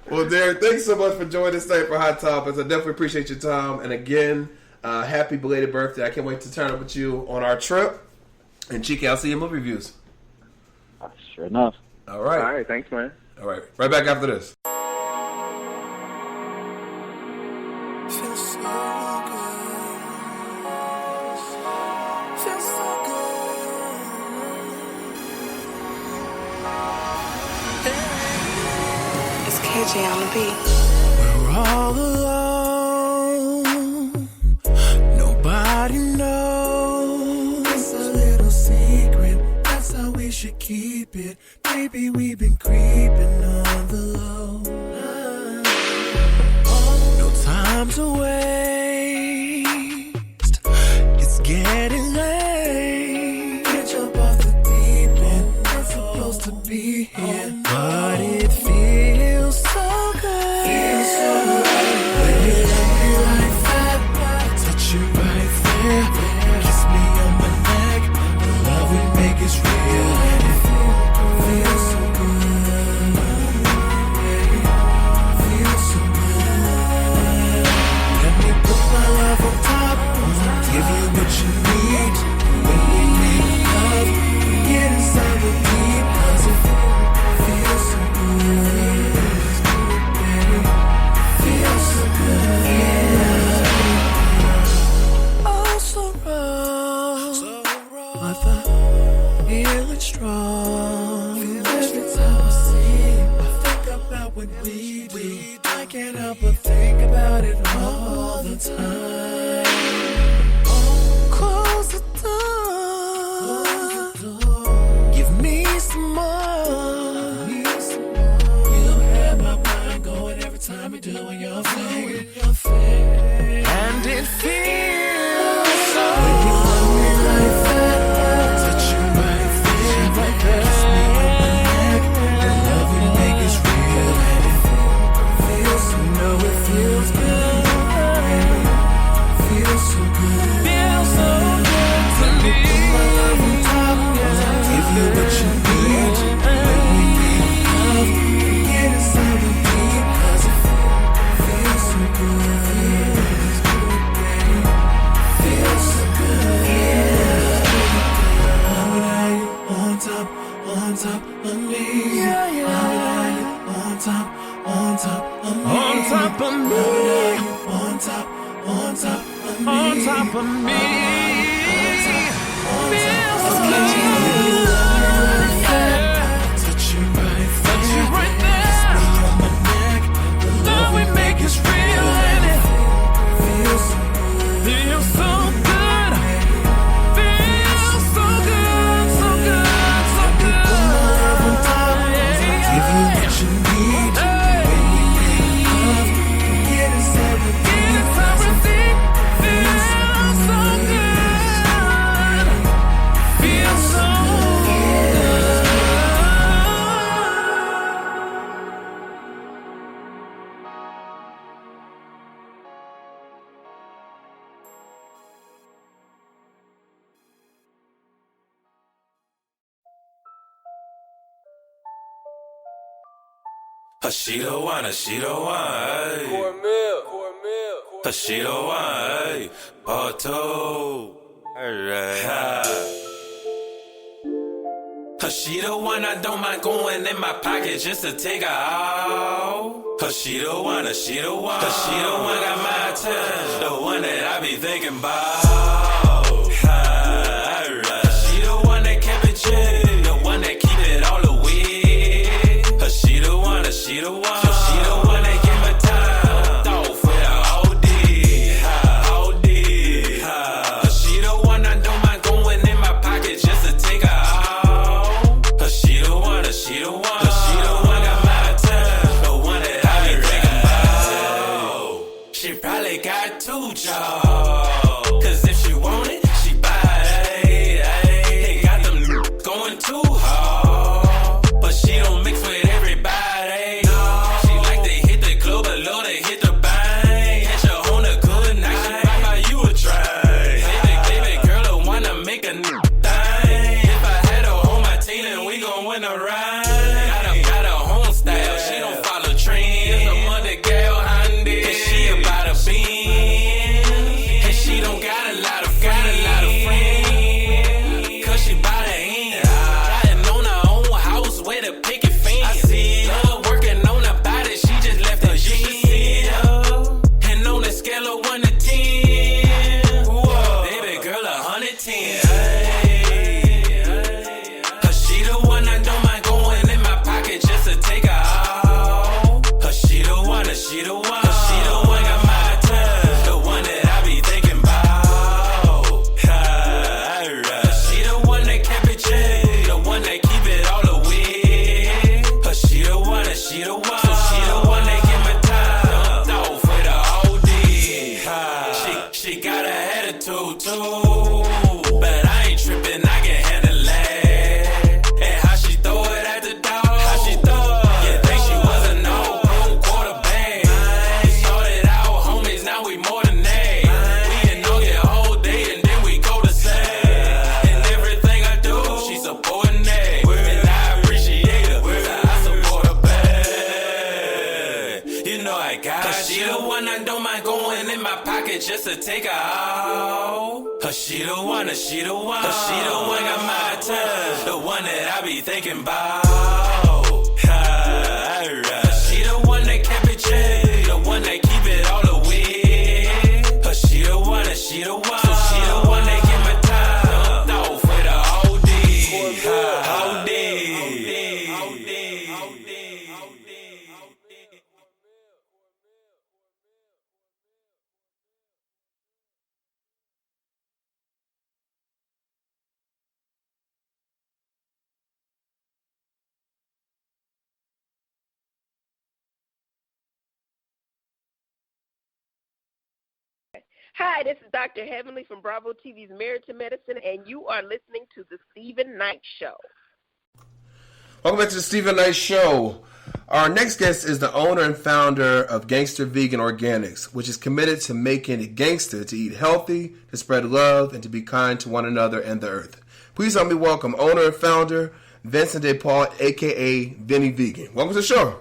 Well, Derek, thanks so much for joining us today for Hot Topics. I definitely appreciate your time. And again, happy belated birthday. I can't wait to turn up with you on our trip. And Cheeky, I'll see you in movie reviews. Sure enough. All right. All right. Thanks, man. All right. Right back after this. DJ on the beat. We're all alone. Nobody knows. It's a little secret. That's how we should keep it. Baby, we've been creeping on the low. No time to waste. It's getting late. Can't jump off the deep end. Not supposed to be here, but it feels so good. Feels so good. When you love me like that, I touch you right there. Kiss me on my neck. The love we make is real, and it feels so good. Feels so good. Let me put my love on top. Give you what you need. When we make love, get inside the deep, 'cause it feels so good. Feels so good. Oh, so wrong. But the feeling strong. Every time I see you, I think about what we do. I can't help but think about it all the time. Close the door. Give me some more. You have my mind going every time you're doing your thing. And it feels so. When you love me like that, I touch you right there. Kiss me on my neck. The love we make is real, and it feels so. Know it feels good. Feels so good. Feels so good to me. Put my love on top. Give you what you need. When we make love, get inside the deep, 'cause it feels so good. Feels so good. Love it how you on top of me. Love it how you on top of me. On top of me. Love it how you on top of me. On top of me. Feels so good. Touch you right there. Kiss me on my neck. The love we make is real, and it feels so good. Feels so good. Feels so good. So good. So good. Put my love on top. Give you what you need. When we make love, get inside the deep. Feels so good. Feels so good. She the one, she the one. Cornmeal. She the one, Porto. Alright. She the one, I don't mind going in my pocket just to take her out. She the one, she the one. She the one got my attention, the one that I be thinking about. She the one that kept it chill, the one that keep it all the way. She the one, she the one. She the one that give her time. Thought for the OD. She the one, I don't mind going in my pocket just to take her out. She the one, she the one. She the one got my attention, the one that I be thinking about. She probably got 2 jobs, 'cause if she want it, she buy it. Ain't got them going too hard, but she don't mix with everybody. She like to hit the club, but love to hit the bank. And she on a good night, she might buy you a drink. Baby girl, I wanna make a thing. If I had her on my team, then we gon' win a ride. Got her home style, she don't follow trends. A mother gal, Handy, 'cause she about a bean. And she don't got a lot of friends, 'cause she bout to end. Riding on one I don't mind going in my pocket just to take her out. She the one, she the one. She the one got my attention. The one that I be thinking about. She the one that kept it chill. The one that keep it all the way. She the one, she the one. So she the one that get my time. Off for the whole day. Whole day. Hi, this is Dr. Heavenly from Bravo TV's Married to Medicine, and you are listening to The Stephen Knight Show. Welcome back to The Stephen Knight Show. Our next guest is the owner and founder of Gangster Vegan Organics, which is committed to making it gangster to eat healthy, to spread love, and to be kind to one another and the earth. Please help me welcome owner and founder Vincent DePaul, a.k.a. Vinny Vegan. Welcome to the show.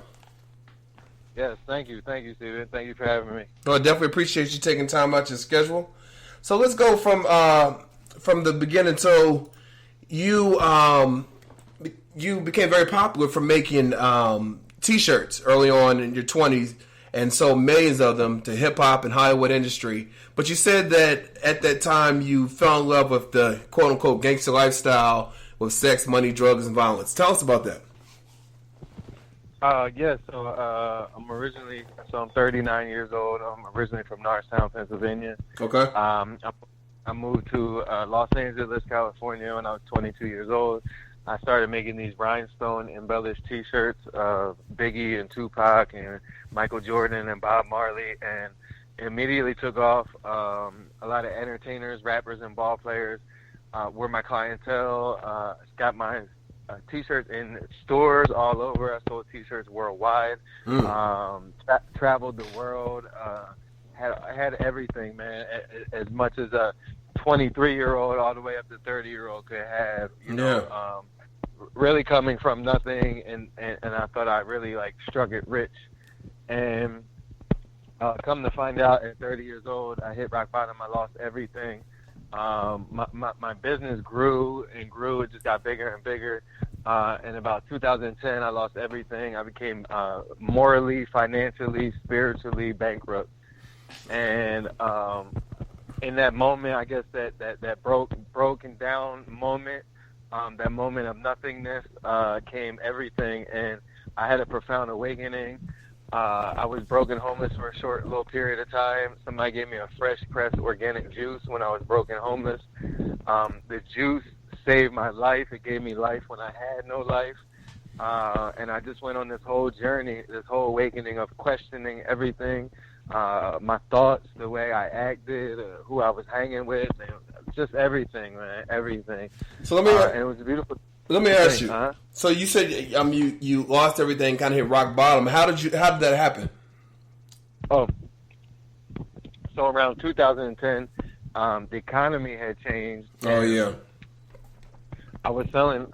Yes, thank you. Thank you, Steven. Thank you for having me. Well, I definitely appreciate you taking time out your schedule. So let's go from the beginning. So you became very popular from making T-shirts early on in your 20s and sold millions of them to hip-hop and Hollywood industry. But you said that at that time you fell in love with the quote-unquote gangster lifestyle with sex, money, drugs, and violence. Tell us about that. I'm 39 years old. I'm originally from Norristown, Pennsylvania. Okay. I moved to Los Angeles, California when I was 22 years old. I started making these rhinestone embellished T-shirts of Biggie and Tupac and Michael Jordan and Bob Marley, and it immediately took off. A lot of entertainers, rappers, and ball players were my clientele. Got my T-shirts in stores all over. I sold T-shirts worldwide. Traveled the world. Had everything, man. As much as a 23-year-old all the way up to 30-year-old could have. You know, really coming from nothing, and I thought I really struck it rich. And come to find out, at 30 years old, I hit rock bottom. I lost everything. My business grew and grew. It just got bigger and bigger. In about 2010, I lost everything. I became morally, financially, spiritually bankrupt. And in that moment, I guess that broken down moment, that moment of nothingness, came everything. And I had a profound awakening. I was broken homeless for a short little period of time. Somebody gave me a fresh pressed organic juice when I was broken homeless. The juice saved my life. It gave me life when I had no life. And I just went on this whole journey, this whole awakening of questioning everything, my thoughts, the way I acted, who I was hanging with, and just everything, man, everything. So let me. And it was a beautiful. Let me ask you. So you said you lost everything, kind of hit rock bottom. How did that happen? Oh, so around 2010, the economy had changed. Oh yeah. I was selling,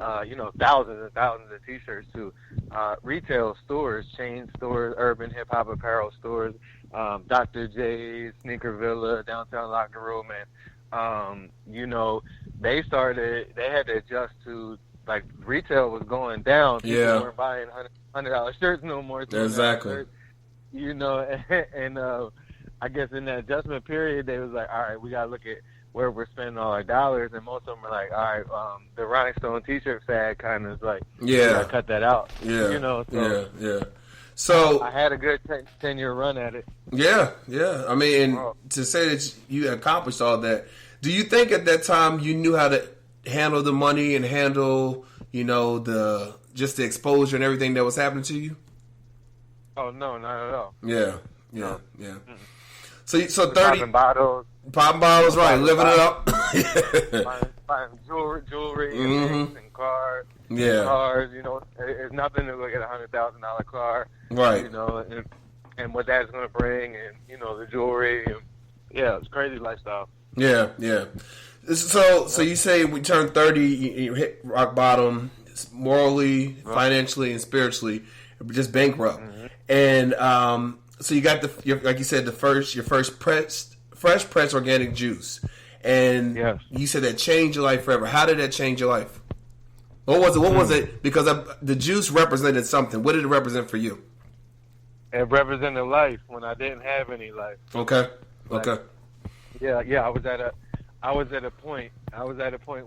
thousands and thousands of T-shirts to retail stores, chain stores, urban hip hop apparel stores, Dr. J's, Sneaker Villa, Downtown Locker Room, and they had to adjust to. Retail was going down. People weren't buying $100 shirts no more. Exactly. Shirts, and I guess in that adjustment period, they was like, all right, we got to look at where we're spending all our dollars. And most of them were like, all right, the rhinestone T-shirt fad kind of is like, we got to cut that out. Yeah. So I had a good 10-year run at it. Yeah. I mean, to say that you accomplished all that, do you think at that time you knew how to handle the money and handle, the exposure and everything that was happening to you? Oh no, not at all. Yeah. Mm-hmm. So 30 popping bottles, right? Living it up. buying jewelry, mm-hmm. and cars. Yeah. Cars, it's nothing to look at $100,000 car. Right. And what that's going to bring, and the jewelry. And, it's a crazy lifestyle. Yeah. So you say we turned 30, you hit rock bottom, morally, financially, and spiritually, just bankrupt. Mm-hmm. And So you got like you said, your first fresh pressed organic juice, and you said that changed your life forever. How did that change your life? What was it? What was it? Because the juice represented something. What did it represent for you? It represented life when I didn't have any life. Okay. Like, yeah. I was at a point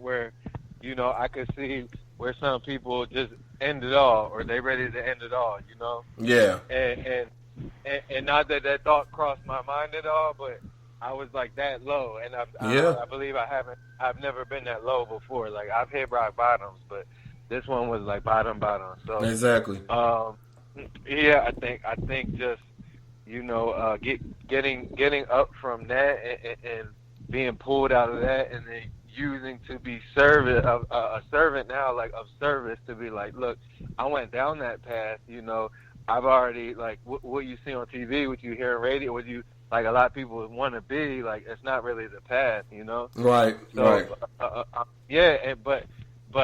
where, you know, I could see where some people just end it all, or they ready to end it all. You know. Yeah. And not that thought crossed my mind at all, but I was like that low, and I believe I've never been that low before. Like I've hit rock bottoms, but this one was like bottom. So exactly. Yeah, I think just, you know, getting up from that and being pulled out of that, and then using to be a servant now, like of service, to be like, look, I went down that path, you know. I've already, like, what you see on TV, what you hear on radio, what you, like, a lot of people want to be, like, it's not really the path, you know? Right, so, right. But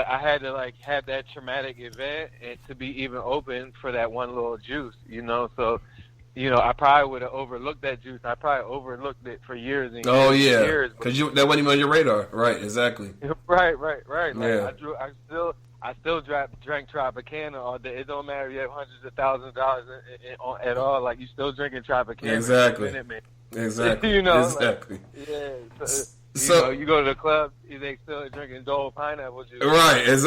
I had to, like, have that traumatic event and to be even open for that one little juice, you know? So, you know, I probably would have overlooked that juice. I probably overlooked it for years and years. Because that wasn't even on your radar. Right, exactly. Right. Like, I still drank Tropicana all day. It don't matter if you have hundreds of thousands of dollars at all. Like, you still drinking Tropicana. Exactly. Exactly. You know, exactly. Like, So you know, you go to the club, they still drinking Dole pineapple juice. Right. That's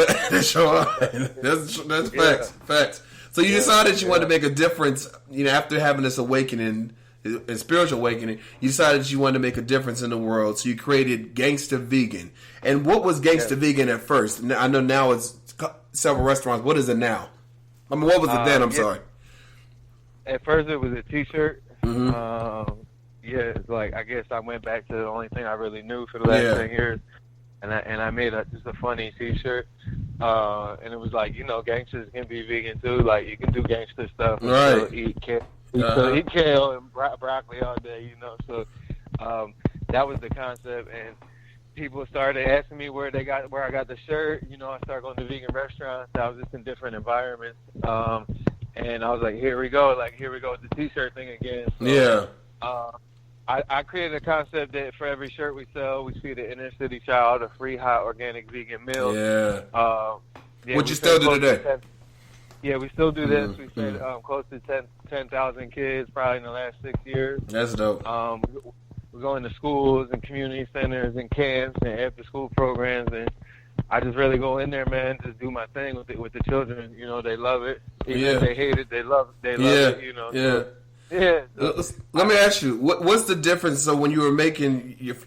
facts. Facts. So you decided you wanted to make a difference, you know, after having this awakening, a spiritual awakening, you decided you wanted to make a difference in the world. So you created Gangster Vegan. And what was Gangster Vegan at first? I know now it's several restaurants. What is it now? I mean, what was it then? I'm sorry. At first, it was a T-shirt. Mm-hmm. It's like, I guess I went back to the only thing I really knew for the last 10 years. And I made just a funny T-shirt. And it was like, you know, gangsters can be vegan too. Like, you can do gangster stuff and still eat kale and broccoli all day, you know. So that was the concept. And people started asking me where I got the shirt. You know, I started going to vegan restaurants. I was just in different environments. And I was like, here we go with the T-shirt thing again. So, I created a concept that for every shirt we sell, we feed an inner city child a free hot organic vegan meal. What you still do today? We still do this. We fed close to 10,000 kids probably in the last 6 years. That's dope. We're going to schools and community centers and camps and after school programs, and I just really go in there, man, just do my thing with the children. You know, they love it. Even if they hate it, they love it, you know. So, let me ask you, what's the difference? So when you were making your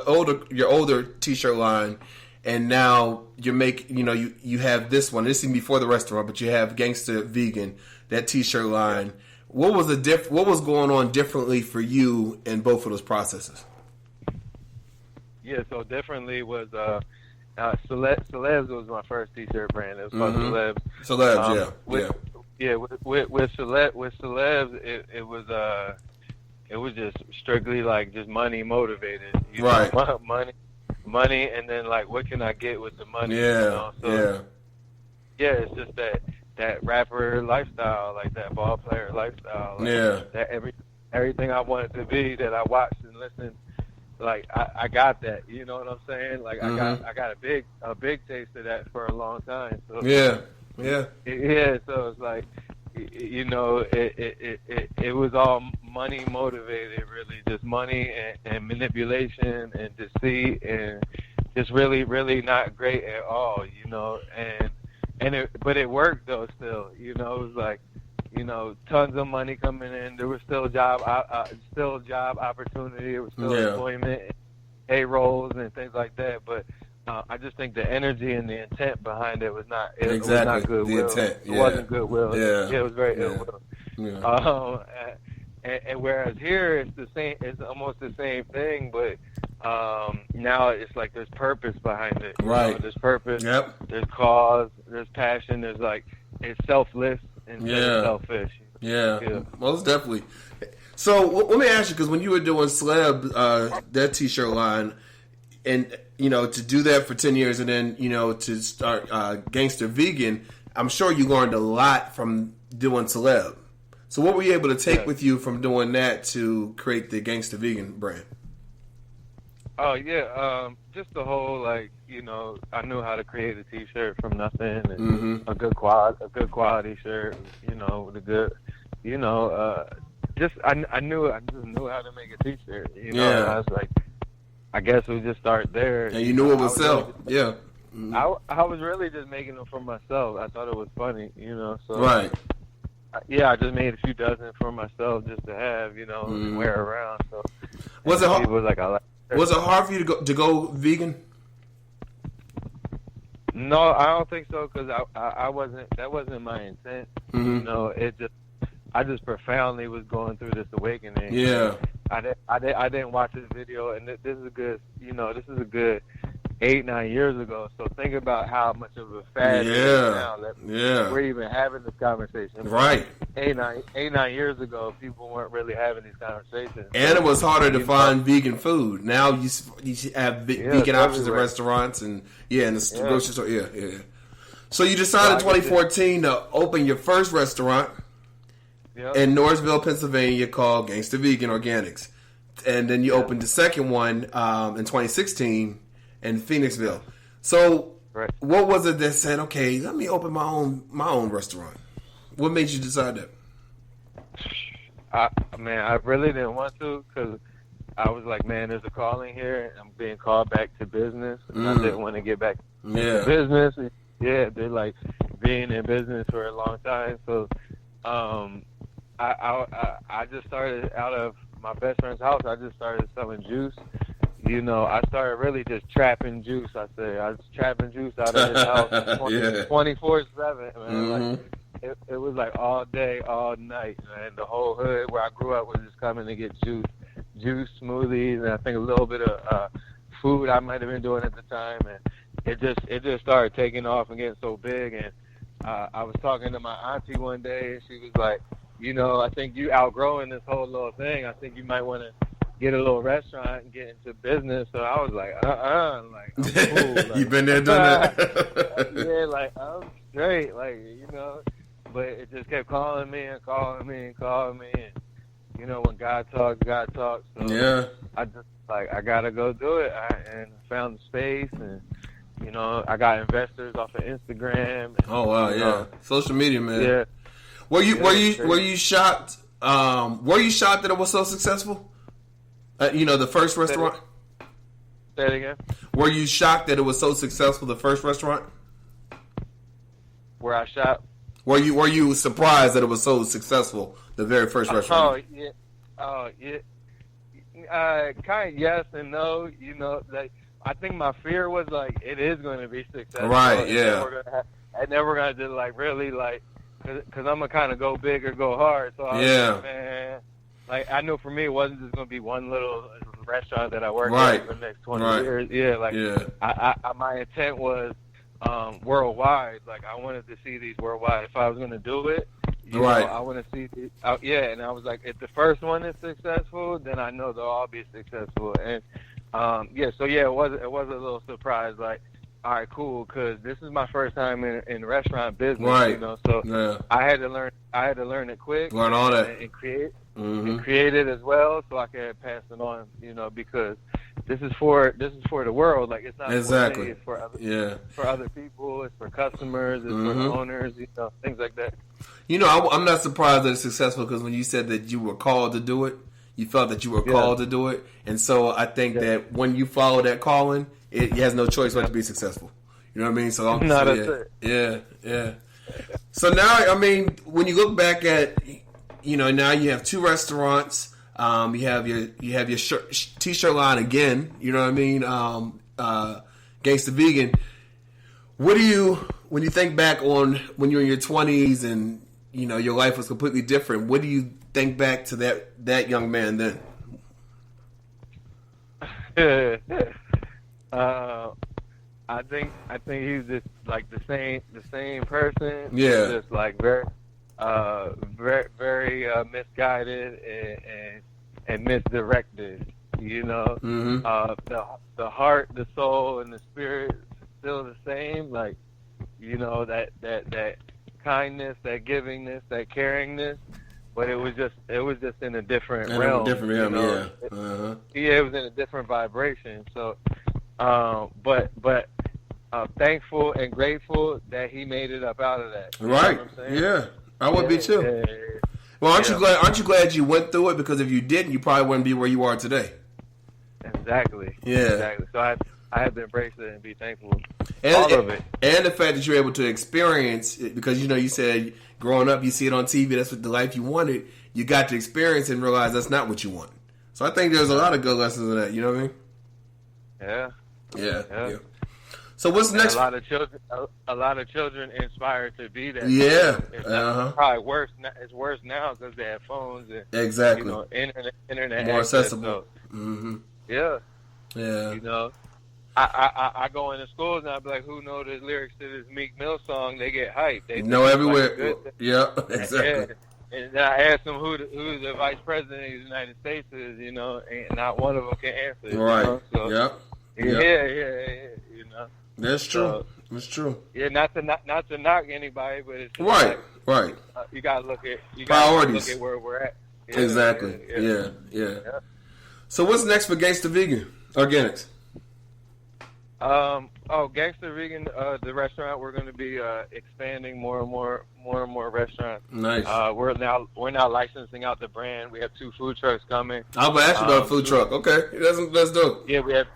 older T-shirt line, and now you're making, you know, you have this one. This is before the restaurant, but you have Gangster Vegan, that T-shirt line. What was what was going on differently for you in both of those processes? So differently was Celebs was my first T-shirt brand. It was called Celebs. Celebs, With Celebs, it was just strictly like just money motivated. You know, money, and then like what can I get with the money? You know? So, it's just that rapper lifestyle, like that ball player lifestyle. Like that everything I wanted to be that I watched and listened. Like I got that, you know what I'm saying? Like I got a big taste of that for a long time. So so it's like, you know, it was all money motivated, really, just money and manipulation and deceit and just really, really not great at all, you know. But it worked though. Still, you know, it was like, you know, tons of money coming in. There was still job opportunity. There was still employment, payrolls, and things like that. But I just think the energy and the intent behind it was not. It was not goodwill. It wasn't goodwill. It was very ill will. And whereas here it's the same. It's almost the same thing, but now it's like there's purpose behind it. Right. You know, there's purpose. There's cause. There's passion. There's like it's selfless instead of selfish. Most definitely. So let me ask you, because when you were doing Celeb, that T-shirt line, and you know, to do that for 10 years, and then you know to start Gangster Vegan, I'm sure you learned a lot from doing Celeb. So what were you able to take with you from doing that to create the Gangster Vegan brand? Oh yeah, just the whole like, you know, I knew how to create a T-shirt from nothing, and a good quality shirt, you know, with a good, you know, I just knew how to make a T-shirt, you know. And I was like, I guess we'll just start there. And you knew it would sell, yeah. I was really just making them for myself. I thought it was funny, you know. So right. Yeah, I just made a few dozen for myself just to have, you know, and wear around. So was it hard? People was like, I like. Was it hard for you to go vegan? No, I don't think so, because I wasn't. That wasn't my intent. You know, I just profoundly was going through this awakening. Yeah. I didn't watch this video, and this is a good. You know, this is a good 8-9 years ago. So think about how much of a fad it is now that we're even having this conversation. Right. 8-9 years ago, people weren't really having these conversations. And it was harder to find vegan food. Now you have vegan options in restaurants and in the grocery store. Yeah. So you decided in 2014 to open your first restaurant in Norrisville, Pennsylvania, called Gangster Vegan Organics, and then you opened the second one in 2016 in Phoenixville. So what was it that said, okay, let me open my own restaurant? What made you decide that? I really didn't want to, because I was like, man, there's a calling here. I'm being called back to business. And I didn't want to get back to business. Yeah, they're like being in business for a long time. So I just started out of my best friend's house. I just started selling juice. You know, I started really just trapping juice. I was trapping juice out of his house 24/7, man. Like, it was like all day, all night, man. The whole hood where I grew up was just coming to get juice, smoothies, and I think a little bit of food I might have been doing at the time, and it just started taking off and getting so big. And I was talking to my auntie one day, and she was like, you know, I think you outgrowing this whole little thing. I think you might want to get a little restaurant and get into business. So I was like, like, I'm cool. Like, you've been there, done that. Yeah, like, I'm straight, like, you know. But it just kept calling me. And, and, you know, when God talks, God talks. So I just, like, I got to go do it. And I found the space, and, you know, I got investors off of Instagram. And, oh, wow, social media, man. Yeah. Were you shocked? Were you shocked that it was so successful? You know, the first restaurant. Say it again. Were you shocked that it was so successful? The first restaurant. Where I shop. Were you surprised that it was so successful? The very first restaurant. Oh yeah. Kind of yes and no. You know, like, I think my fear was like it is going to be successful. Right. Yeah. And then we're gonna do like really like. Because I'm going to kind of go big or go hard. So I was like, man, like, I knew for me it wasn't just going to be one little restaurant that I worked at for the next 20 years. Yeah, like, my intent was worldwide. Like, I wanted to see these worldwide. If I was going to do it, you know, I want to see these. And I was like, if the first one is successful, then I know they'll all be successful. And, it was a little surprise, like, all right, cool, because this is my first time in restaurant business, you know. So I had to learn it quick, learn all that, and create it as well, so I can pass it on, you know, because this is for the world. Like, it's not for me, it's for other people, it's for customers, it's for the owners, you know, things like that. You know, I'm not surprised that it's successful, because when you said that you were called to do it, you felt that you were called to do it, and so I think that when you follow that calling, it has no choice but to be successful. You know what I mean? So yeah. So now, I mean, when you look back at, you know, now you have 2 restaurants. You have your t-shirt line again. You know what I mean? Gangsta Vegan. What do you, when you think back on when you're in your 20s and, you know, your life was completely different, what do you think back to that young man then? I think he's just like the same person. Yeah. He's just like very misguided and misdirected. You know, the heart, the soul, and the spirit still the same. Like, you know, that kindness, that givingness, that caringness. but it was just in a different realm. Different realm, yeah. Yeah, it was in a different vibration. So, but thankful and grateful that he made it up out of that. Right. Yeah, I would be too. Yeah. Well, aren't you glad you went through it? Because if you didn't, you probably wouldn't be where you are today. Exactly. Yeah. Exactly. So I have to embrace it and be thankful. And, all of it. And the fact that you're able to experience it, because you said growing up you see it on TV, that's what the life you wanted. You got to experience it and realize that's not what you want. So I think there's a lot of good lessons in that. You know what I mean? Yeah. So what's next? A lot of children inspired to be that. Yeah. It's probably worse. It's worse now because they have phones and exactly. Internet more access, accessible. So, Yeah. I go into schools and I be like, who know the lyrics to this Meek Mill song? They get hyped. They know everywhere. Yeah, exactly. And I ask them who the vice president of the United States is, and not one of them can answer it. Right. So, yeah. That's true. So, that's true. Yeah, not to knock anybody, but it's right. You gotta look at priorities. Look at where we're at. Yeah, exactly. Yeah. So what's next for Gangster Vegan Organics? Gangster Vegan, the restaurant, we're going to be expanding more and more restaurants. Nice. We're now licensing out the brand. We have 2 food trucks coming. I'll ask you about a food truck. Okay, that's dope. Yeah, we have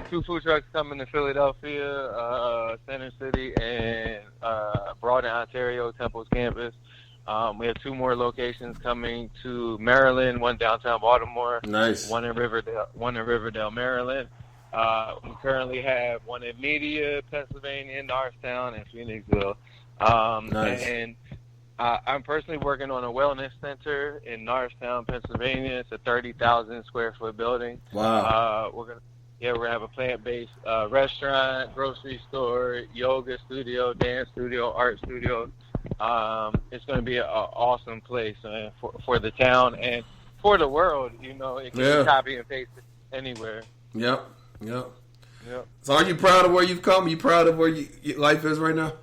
2 food trucks coming to Philadelphia, Center City, and Broaden, Ontario, Temple's campus. We have 2 more locations coming to Maryland, one downtown Baltimore. Nice. One in Riverdale, Maryland. We currently have one in Media, Pennsylvania, Norristown, and Phoenixville. Nice. And I'm personally working on a wellness center in Norristown, Pennsylvania. It's a 30,000 square foot building. Wow. We're gonna have a plant-based restaurant, grocery store, yoga studio, dance studio, art studio. It's going to be an awesome place for the town and for the world. It can be copy and pasted anywhere. Yep. So are you proud of where you've come? Are you proud of where your life is right now?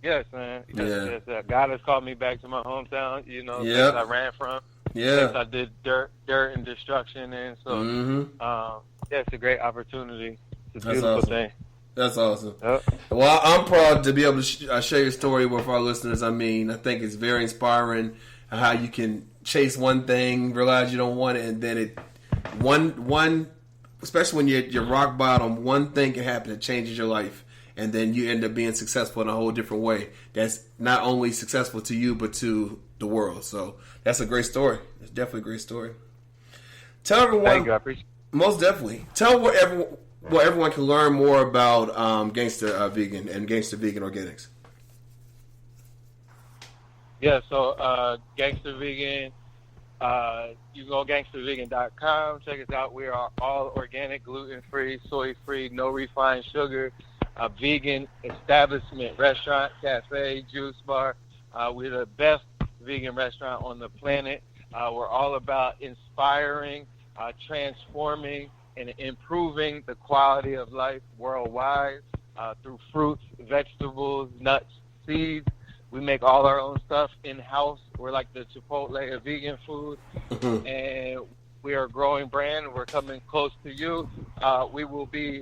Yes, man. Yes. God has called me back to my hometown, Yep. I ran from. Yeah. I did dirt and destruction, and so it's a great opportunity. It's a beautiful thing. That's awesome. Yep. Well, I'm proud to be able to share your story with our listeners. I mean, I think it's very inspiring how you can chase one thing, realize you don't want it, and then one, especially when you're rock bottom, one thing can happen that changes your life, and then you end up being successful in a whole different way. That's not only successful to you, but to the world. So that's a great story. It's definitely a great story. Tell everyone. Thank you. I appreciate it. Most definitely. Tell everyone can learn more about Gangster Vegan and Gangster Vegan Organics. Yeah, so Gangster Vegan, you can go gangstervegan.com. Check us out. We are all organic, gluten-free, soy-free, no refined sugar, vegan establishment, restaurant, cafe, juice bar. We're the best vegan restaurant on the planet. We're all about inspiring, transforming, and improving the quality of life worldwide through fruits, vegetables, nuts, seeds. We make all our own stuff in-house. We're like the Chipotle of vegan food. And we are a growing brand. We're coming close to you. We will be,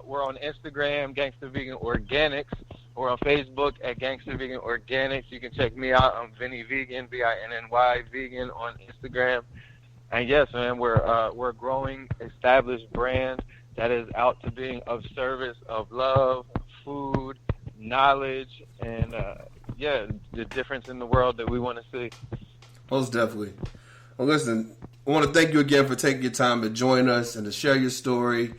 we're on Instagram, Gangster Vegan Organics. We're on Facebook at Gangster Vegan Organics. You can check me out. I'm Vinny Vegan, Vinny Vegan on Instagram. And yes, man, we're a growing, established brand that is out to being of service, of love, food, knowledge, and the difference in the world that we want to see. Most definitely. Well, listen, I want to thank you again for taking your time to join us and to share your story.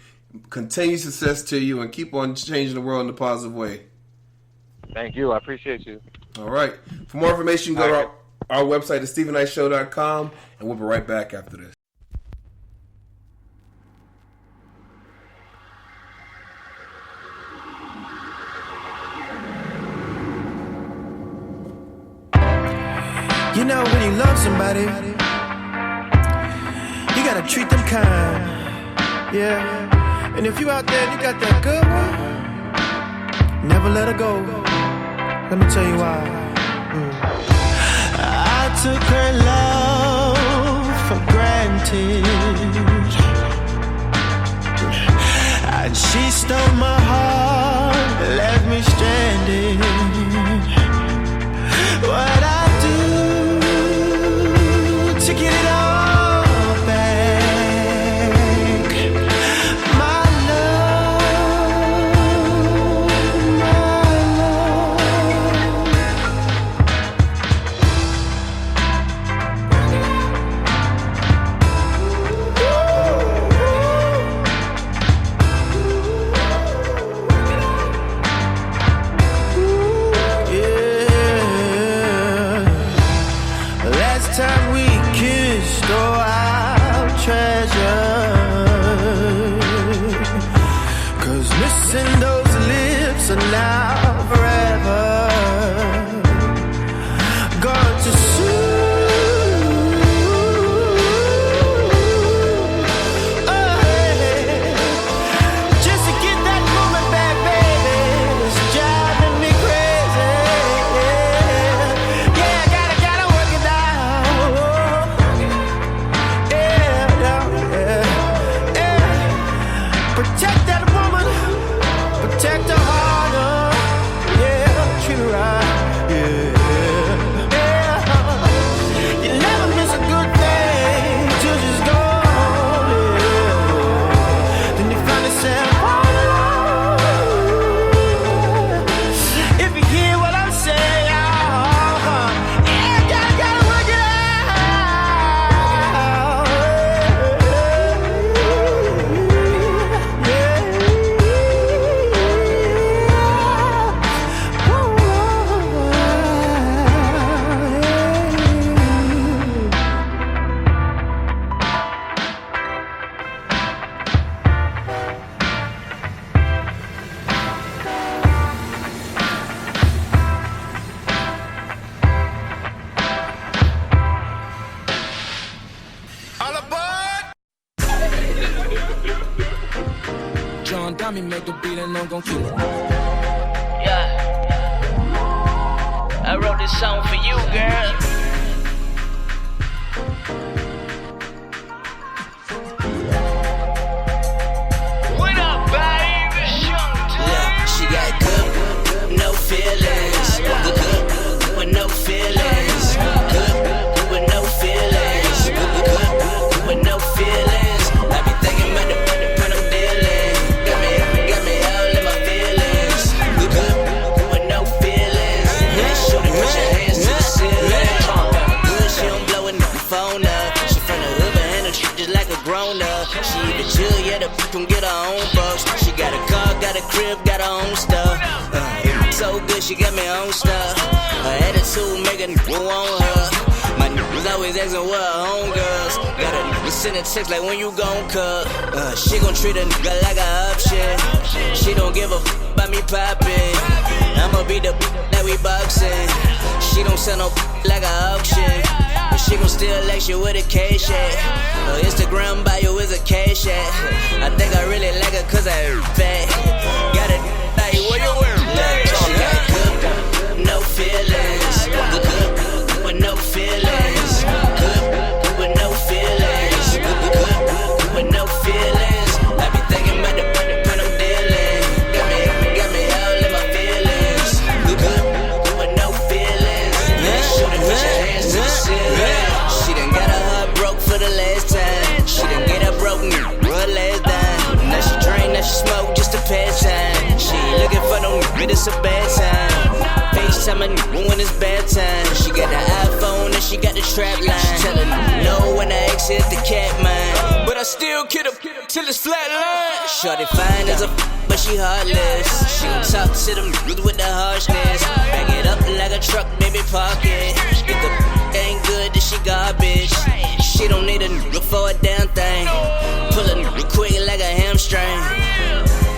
Continued success to you, and keep on changing the world in a positive way. Thank you. I appreciate you. All right. For more information, go to our website at StephenKnightShow.com, and we'll be right back after this. You know, when you love somebody, you gotta treat them kind. Yeah. And if you out there and you got that good one, never let her go. Let me tell you why. I took her love for granted, and she stole my heart and left me stranded. What I do to get it all back? My love, my time we kissed, oh, our treasure. 'Cause missing those lips are now forever gone too soon. Oh, hey. Just to get that moment back, baby, it's driving me crazy. Yeah, gotta work it out. Protect that woman, protect her heart, yeah, treat her right, yeah. You never miss a good thing till she's gone, yeah. Then you find yourself all alone. If you hear what I'm saying, yeah, gotta work it out. All aboard! John Dummy make the beat and I'm gon' kill it. Yeah. I wrote this song for you, girl. What up, baby? Look, she got good, no feelings. Good, with no feelings. Good, with no feelings. Good, with no feelings. I be thinking about the when I'm dealing. Got me all in my feelings. Good, with no feelings. Let's shoot it, put your hands to the ceiling. Good, she don't blow a nigga phone up. She from the hood, but handle shit just like a grown up. She even chill, yeah, the can get her own bucks. She got a car, got a crib, got her own stuff. So good, she got me on stuff. Her attitude make a nigga want her. My niggas always asking where her homegirls. Got a nigga send a text like when you gon' cut. She gon' treat a nigga like a option. She don't give a about me poppin'. I'ma be the that we boxing. She don't sell no like a auction. But she gon' still like you with a cash at. Her Instagram bio is a cash at. I think I really like her 'cause I fat. Got a like where you wearing? She got good, no feelings. Good, with no feelings. Good, with no feelings. Good, with no feelings. I be thinking about the when I'm dealing. Got me all in my feelings. Good, with no feelings. Let's shoot it, put your hands to the ceiling. She done got her heart broke for the last time. She done get her broken, her last dime. Now she drink, now she smoke just to pass time. She looking for no nigga, it's a bad time. FaceTime a nigga when it's bad time. She got the iPhone and she got the trap line. She tellin' no when I exit the cat mine. But I still kid her till it's flatline. Shorty fine as a but she heartless. She gon' talk to them niggas with the harshness. Bang it up like a truck, baby, park it. If the ain't good, then she garbage. She don't need a nigga for a damn thing. Pull a nigga quick like a hamstring.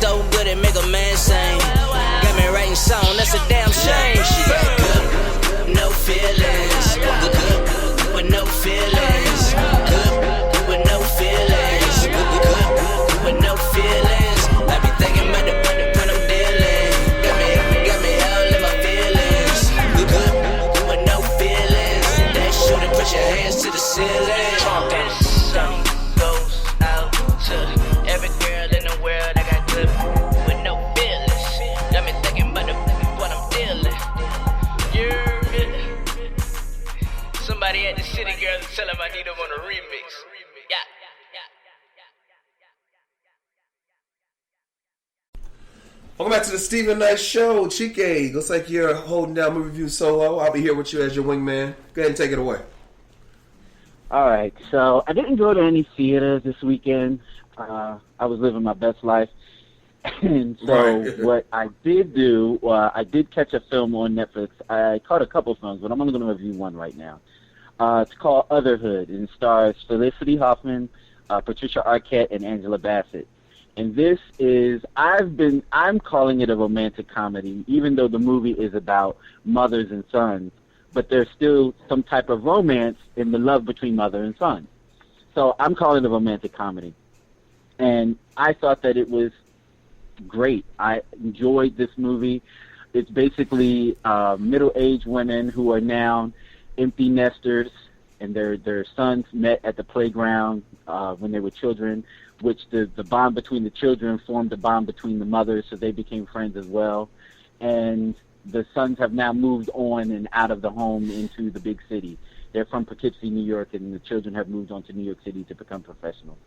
So good it make a man sing. Got me writing song, that's a damn shame. She got good, no feelings. Good, with no feelings. Good, with no feelings. Good, with no feelings. I be thinking about the when I'm dealing. Got me all in my ceiling. This song goes out to every girl in the world that got good with no feelings. Got me thinking about what I'm dealing. Somebody at the City Girls tell him I need them on a remix. Yeah. Welcome back to the Stephen Knight Show. Chike, looks like you're holding down movie review solo. I'll be here with you as your wingman. Go ahead and take it away. All right, so I didn't go to any theaters this weekend. I was living my best life. And so what I did do, I did catch a film on Netflix. I caught a couple films, but I'm only going to review one right now. It's called Otherhood, and it stars Felicity Huffman, Patricia Arquette, and Angela Bassett. And this is, I'm calling it a romantic comedy, even though the movie is about mothers and sons, but there's still some type of romance in the love between mother and son. So I'm calling it a romantic comedy. And I thought that it was great. I enjoyed this movie. It's basically middle-aged women who are now empty nesters, and their sons met at the playground when they were children, which the bond between the children formed the bond between the mothers, so they became friends as well. And the sons have now moved on and out of the home into the big city. They're from Poughkeepsie, New York, and the children have moved on to New York City to become professionals.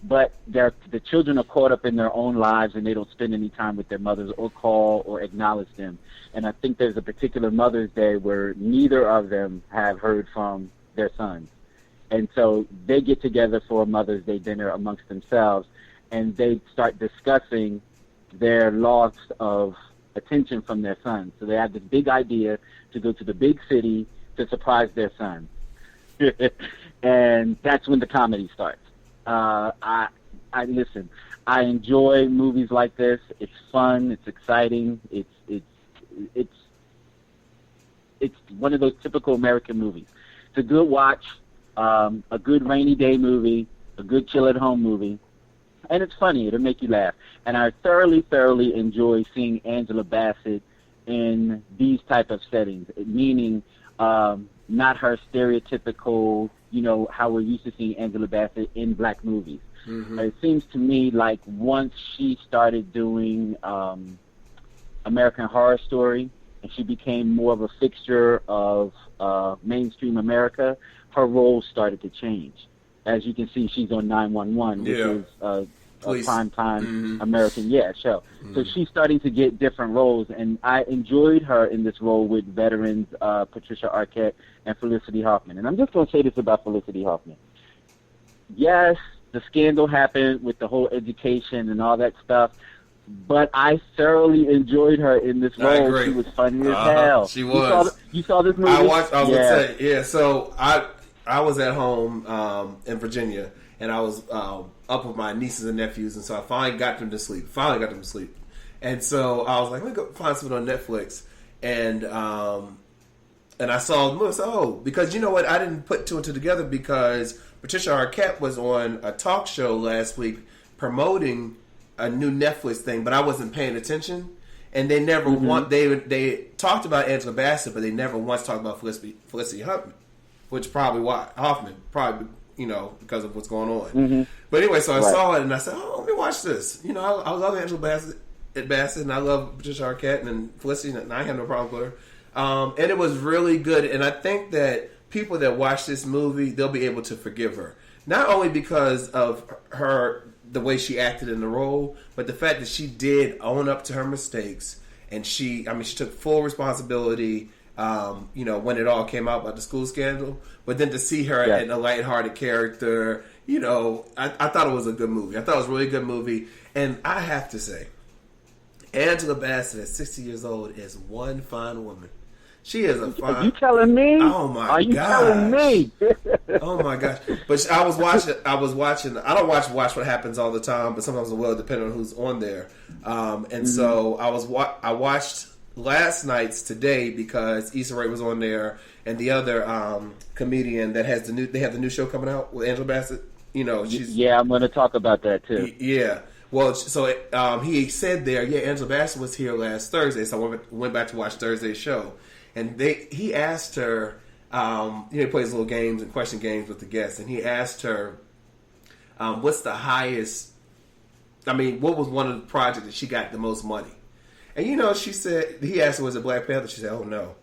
But the children are caught up in their own lives, and they don't spend any time with their mothers or call or acknowledge them. And I think there's a particular Mother's Day where neither of them have heard from their sons. And so they get together for a Mother's Day dinner amongst themselves, and they start discussing their loss of attention from their sons. So they have this big idea to go to the big city to surprise their son. And that's when the comedy starts. I listen, I enjoy movies like this. It's fun, it's exciting, it's one of those typical American movies. It's a good watch. A good rainy day movie, a good chill at home movie, and it's funny. It'll make you laugh. And I thoroughly enjoy seeing Angela Bassett in these type of settings, meaning not her stereotypical, how we're used to seeing Angela Bassett in black movies. Mm-hmm. It seems to me like once she started doing American Horror Story, and she became more of a fixture of mainstream America, her role started to change. As you can see, she's on 911, which is a primetime American show. Mm-hmm. So she's starting to get different roles, and I enjoyed her in this role with veterans Patricia Arquette and Felicity Huffman. And I'm just going to say this about Felicity Huffman. Yes, the scandal happened with the whole education and all that stuff, but I thoroughly enjoyed her in this role. She was funny as hell. She was. You saw this movie? I was going to say, so I was at home in Virginia, and I was up with my nieces and nephews, and so I finally got them to sleep. And so I was like, let me go find something on Netflix. And I saw the movie. I said, because you know what? I didn't put two and two together because Patricia Arquette was on a talk show last week promoting a new Netflix thing, but I wasn't paying attention. And they never they talked about Angela Bassett, but they never once talked about Felicity Huffman, which probably because of what's going on. Mm-hmm. But anyway, so I saw it and I said, let me watch this. I love Angela Bassett, and I love Patricia Arquette and Felicity, and I have no problem with her. And it was really good. And I think that people that watch this movie, they'll be able to forgive her, not only because of the way she acted in the role, but the fact that she did own up to her mistakes, and she took full responsibility, when it all came out about the school scandal. But then to see her in a lighthearted character, I thought it was a good movie. I thought it was a really good movie. And I have to say, Angela Bassett at 60 years old is one fine woman. She is a fine... Are you telling me? Oh, my gosh. Are you telling me? Oh, my gosh. But I was watching... I don't watch What Happens all the time, but sometimes I will, depending on who's on there. So I watched last night's today because Issa Rae was on there, and the other comedian that has they have the new show coming out with Angela Bassett. She's... Yeah, I'm going to talk about that, too. Yeah. Well, so he said there, Angela Bassett was here last Thursday, so I went back to watch Thursday's show. And he asked her, he plays little games and question games with the guests, and he asked her, what's the highest, what was one of the projects that she got the most money? And she said, he asked her, was it Black Panther? She said, oh no.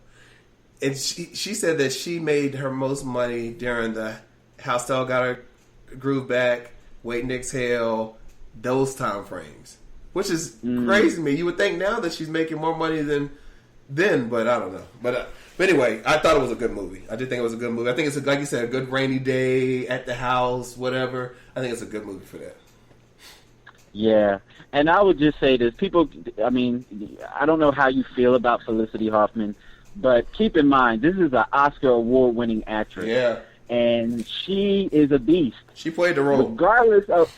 And she said that she made her most money during the How Style Got Her Groove Back, Wait and Exhale, those time frames. Which is crazy to me. You would think now that she's making more money than then, but I don't know. But anyway, I thought it was a good movie. I did think it was a good movie. I think it's, like you said, a good rainy day at the house, whatever. I think it's a good movie for that. Yeah. And I would just say this. People, I don't know how you feel about Felicity Huffman, but keep in mind, this is an Oscar award-winning actress. Yeah. And she is a beast. She played the role. Regardless of,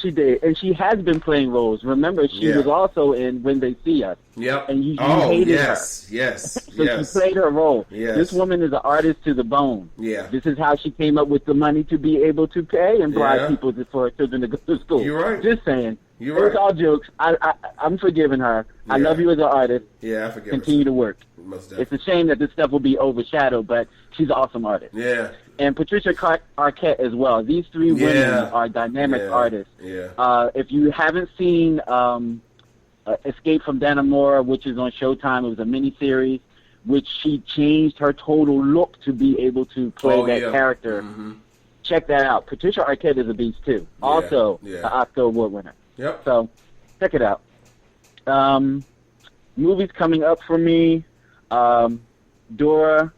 she did. And she has been playing roles. Remember, she was also in When They See Us. Yep. And you hated her. Yes. So she played her role. Yes. This woman is an artist to the bone. Yeah. This is how she came up with the money to be able to pay and bribe people for children to go to school. You're right. Just saying. You're right. It's all jokes. I'm forgiving her. I love you as an artist. Yeah, I forgive her. Continue to work. Most It's a shame that this stuff will be overshadowed, but she's an awesome artist. Yeah. And Patricia Arquette as well. These three women are dynamic artists. Yeah. If you haven't seen Escape from Dannemora, which is on Showtime, it was a miniseries, which she changed her total look to be able to play that character. Mm-hmm. Check that out. Patricia Arquette is a beast too. Also, an Oscar award winner. Yep. So check it out. Movies coming up for me. Dora,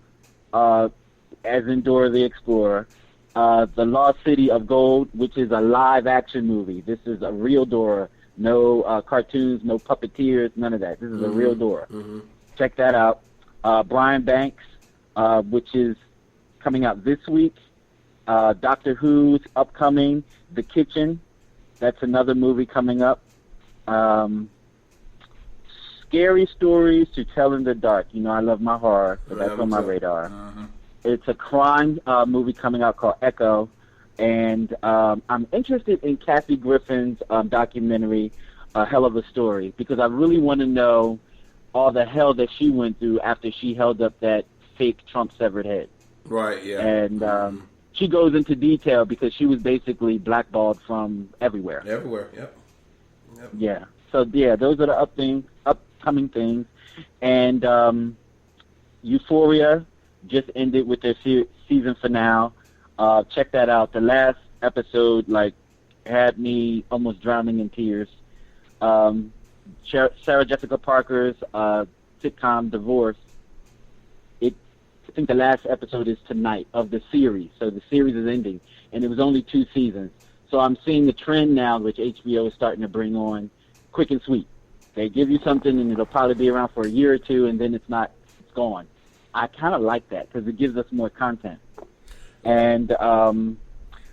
as in Dora the Explorer. The Lost City of Gold, which is a live-action movie. This is a real Dora. No cartoons, no puppeteers, none of that. This is a real Dora. Mm-hmm. Check that out. Brian Banks, which is coming out this week. Doctor Who's upcoming. The Kitchen. That's another movie coming up. Scary Stories to Tell in the Dark. I love my horror, so that's on my radar. It's a crime movie coming out called Echo. And I'm interested in Kathy Griffin's documentary, A Hell of a Story, because I really want to know all the hell that she went through after she held up that fake Trump severed head. Right, yeah. And she goes into detail because she was basically blackballed from everywhere. Everywhere, yep. Yeah. So, those are the upcoming things. And Euphoria just ended with their season finale. Check that out. The last episode, had me almost drowning in tears. Sarah Jessica Parker's sitcom Divorce. I think the last episode is tonight of the series. So the series is ending, and it was only 2 seasons. So I'm seeing the trend now, which HBO is starting to bring on, quick and sweet. They give you something, and it'll probably be around for a year or two, and then it's gone. I kind of like that because it gives us more content. And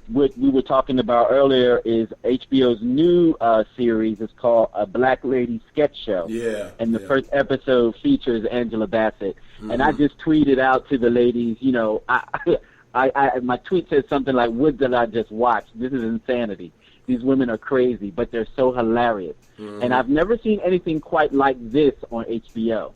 what we were talking about earlier is HBO's new series is called A Black Lady Sketch Show. Yeah. And the first episode features Angela Bassett. Mm-hmm. And I just tweeted out to the ladies, my tweet said something like, what did I just watch? This is insanity. These women are crazy, but they're so hilarious. Mm-hmm. And I've never seen anything quite like this on HBO.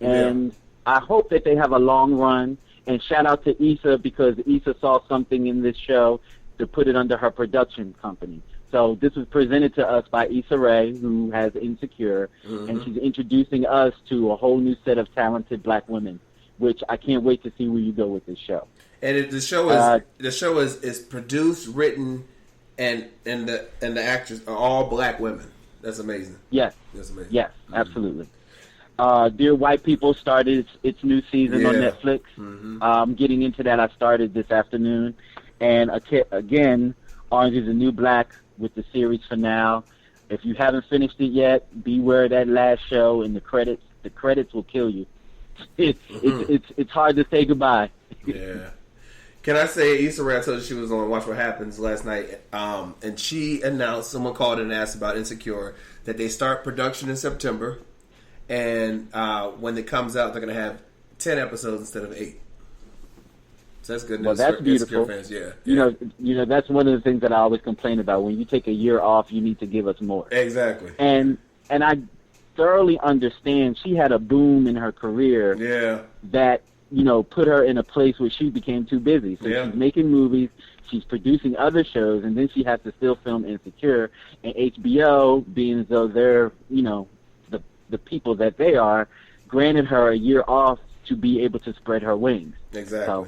And I hope that they have a long run. And shout out to Issa, because Issa saw something in this show to put it under her production company. So this was presented to us by Issa Rae, who has Insecure, and she's introducing us to a whole new set of talented black women, which I can't wait to see where you go with this show. And the show is produced, written, and the actors are all black women. That's amazing. Yes. That's amazing. Yes, absolutely. Dear White People started its new season on Netflix. Mm-hmm. Getting into that, I started this afternoon. And again, Orange is the New Black with the series finale. If you haven't finished it yet, beware of that last show and the credits. The credits will kill you. It's hard to say goodbye. Yeah. Can I say, Issa Rae, I told you she was on Watch What Happens last night, and she announced, someone called and asked about Insecure, that they start production in September. And when it comes out, they're going to have 10 episodes instead of 8. So that's good news. Well, that's beautiful. Fans. Yeah. You know, that's one of the things that I always complain about. When you take a year off, you need to give us more. Exactly. And I thoroughly understand. She had a boom in her career. Yeah. That put her in a place where she became too busy. So she's making movies, she's producing other shows, and then she has to still film Insecure. And HBO, being as though they're, the people that they are, granted her a year off to be able to spread her wings. Exactly. So,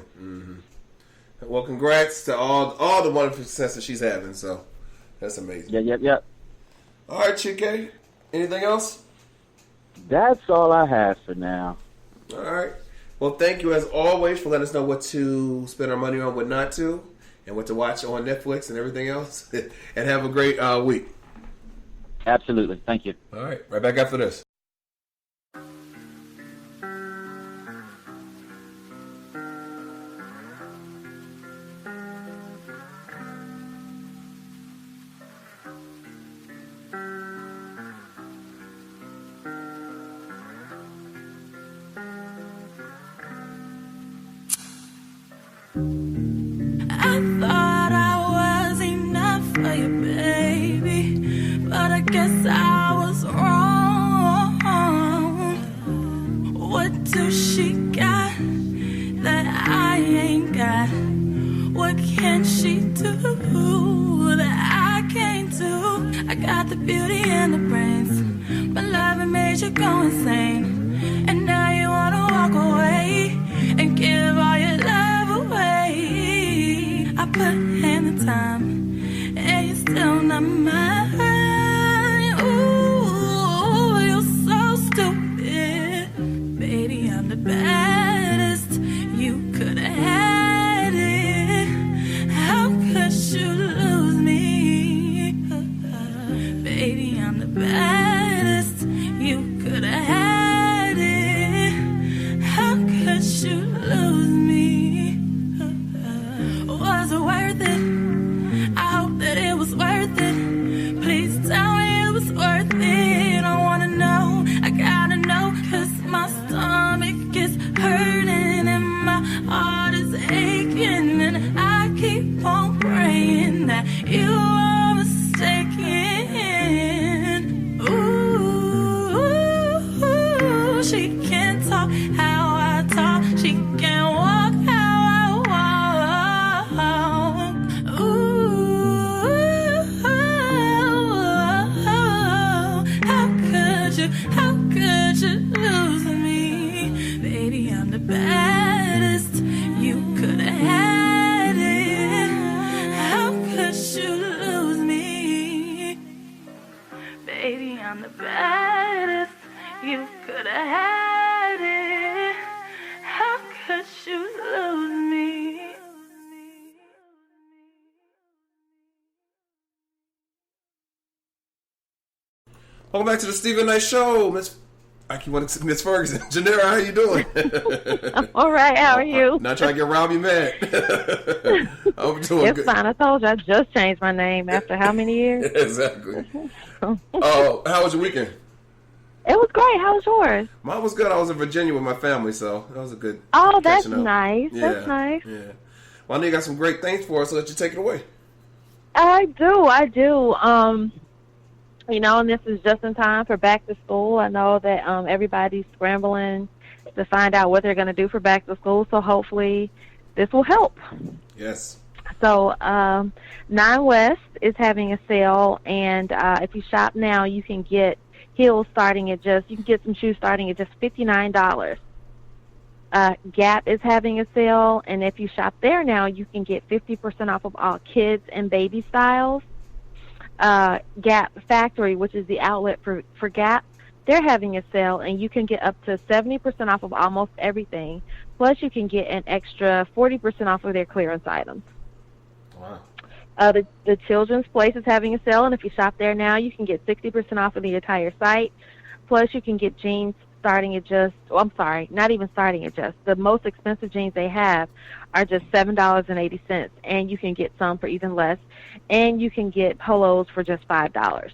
well, congrats to all the wonderful success that she's having. So that's amazing. Yep. All right, Chike. Anything else? That's all I have for now. All right. Well, thank you as always for letting us know what to spend our money on, what not to, and what to watch on Netflix and everything else. And have a great week. Absolutely. Thank you. All right. Right back after this. I thought I was enough for you, baby, but I guess I was wrong. What do she got that I ain't got? What can she do that I can't do? I got the beauty and the brains, but love made you go insane, and now you wanna walk away and give all your love away. I put in the time, and you're still not mine. Ooh, you're so stupid. Baby, I'm the baddest. You could have had it. How could you lose me? Baby, I'm the baddest. You could have had it. How could you lose me? Was it worth it? I hope that it was worth it. Please tell me it was worth it. I wanna know, I gotta know, 'cause my stomach is hurting and my heart is aching, and I keep on praying that you are mistaken. Ooh, she can't talk how I talk, she can't walk how I walk. Ooh, how could you lose me? Baby, I'm the baddest. You could have had it. How could you lose me? Baby, I'm the baddest. You could have had it. How could you lose me? Welcome back to the Stephen Knight Show, Miss Ferguson. Janera, how you doing? I'm all right. How are you? Not trying to get Robbie mad. I'm doing It's good. fine. I told you I just changed my name after how many years? Exactly. Oh, how was your weekend? It was great. How was yours? Mine was good. I was in Virginia with my family, so that was a good. Oh, that's catching up. nice. Yeah, That's nice. Yeah. Well, I know you got some great things for us, so let you take it away. I do. And this is just in time for back to school. I know that everybody's scrambling to find out what they're going to do for back to school, so hopefully this will help. Yes. So 9 West is having a sale, and if you shop now, you can get heels starting at you can get some shoes starting at just $59. Gap is having a sale, and if you shop there now, you can get 50% off of all kids and baby styles. Gap Factory, which is the outlet for Gap, they're having a sale, and you can get up to 70% off of almost everything. Plus, you can get an extra 40% off of their clearance items. Wow. The Children's Place is having a sale, and if you shop there now, you can get 60% off of the entire site. Plus, you can get jeans starting at not even starting at the most expensive jeans they have are just $7.80, and you can get some for even less, and you can get polos for just $5.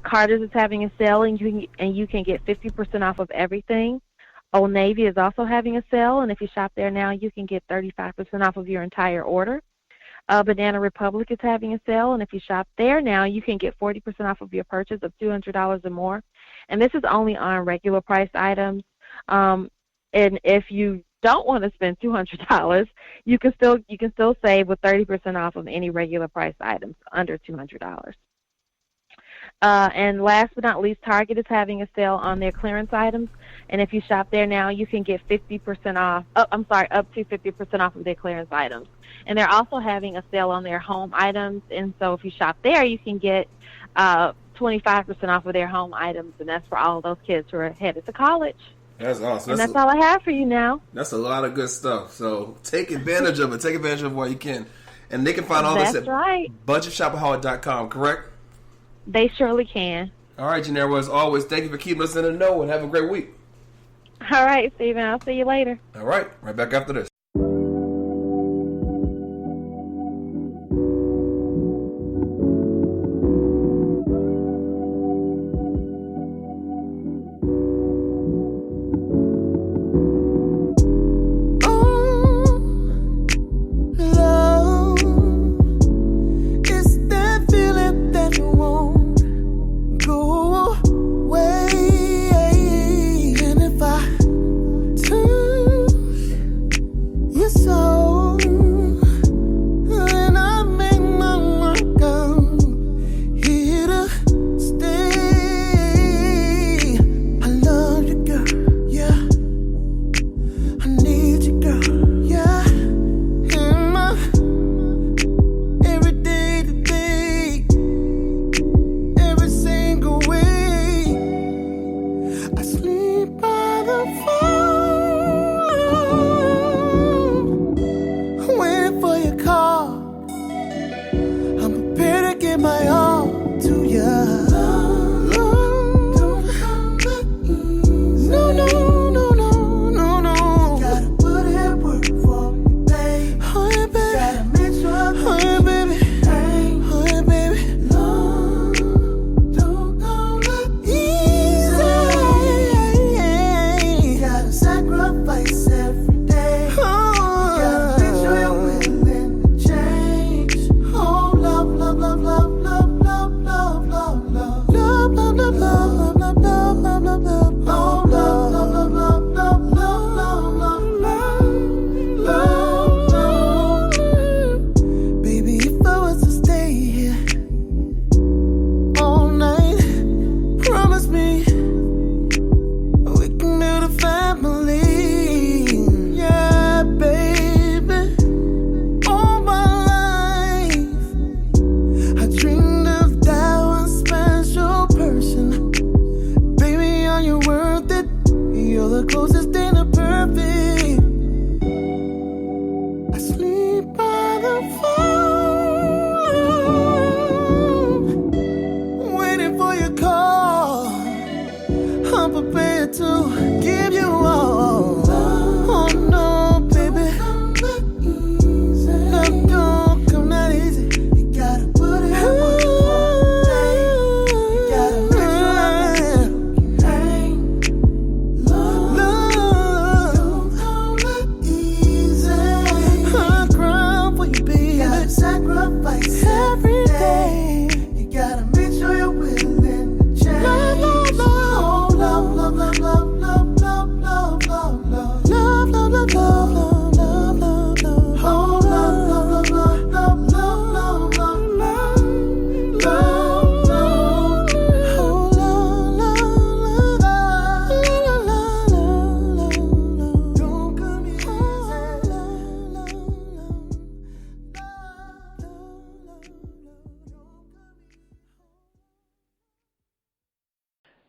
Carter's is having a sale, and you can get 50% off of everything. Old Navy is also having a sale, and if you shop there now, you can get 35% off of your entire order. Banana Republic is having a sale, and if you shop there now, you can get 40% off of your purchase of $200 or more. And this is only on regular priced items. And if you don't want to spend $200, you can still save with 30% off of any regular price items under $200. And last but not least, Target is having a sale on their clearance items, and if you shop there now, you can get 50% off. Up to 50% off of their clearance items. And they're also having a sale on their home items, and so if you shop there, you can get 25% off of their home items, and that's for all of those kids who are headed to college. That's awesome. And that's all I have for you now. That's a lot of good stuff. So take advantage of it. Take advantage of it while you can. And they can find all this at budgetshopaholic.com, correct? They surely can. All right, Janera, as always, thank you for keeping us in the know, and have a great week. All right, Steven. I'll see you later. All right. Right back after this.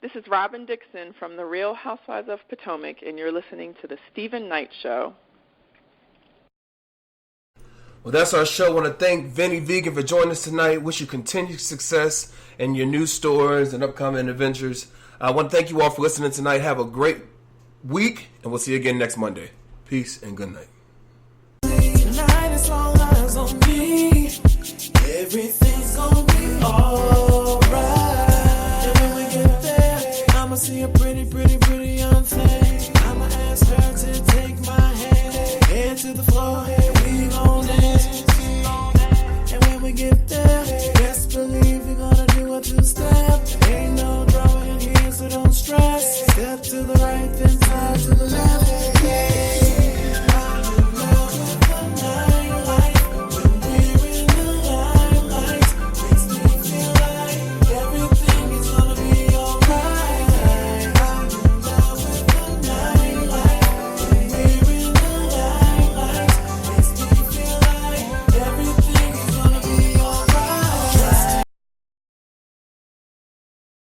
This is Robin Dixon from The Real Housewives of Potomac, and you're listening to The Stephen Knight Show. Well, that's our show. I want to thank Vinny Vegan for joining us tonight. Wish you continued success in your new stores and upcoming adventures. I want to thank you all for listening tonight. Have a great week, and we'll see you again next Monday. Peace and good night. Tonight is all eyes on me. Everything's gonna be alright.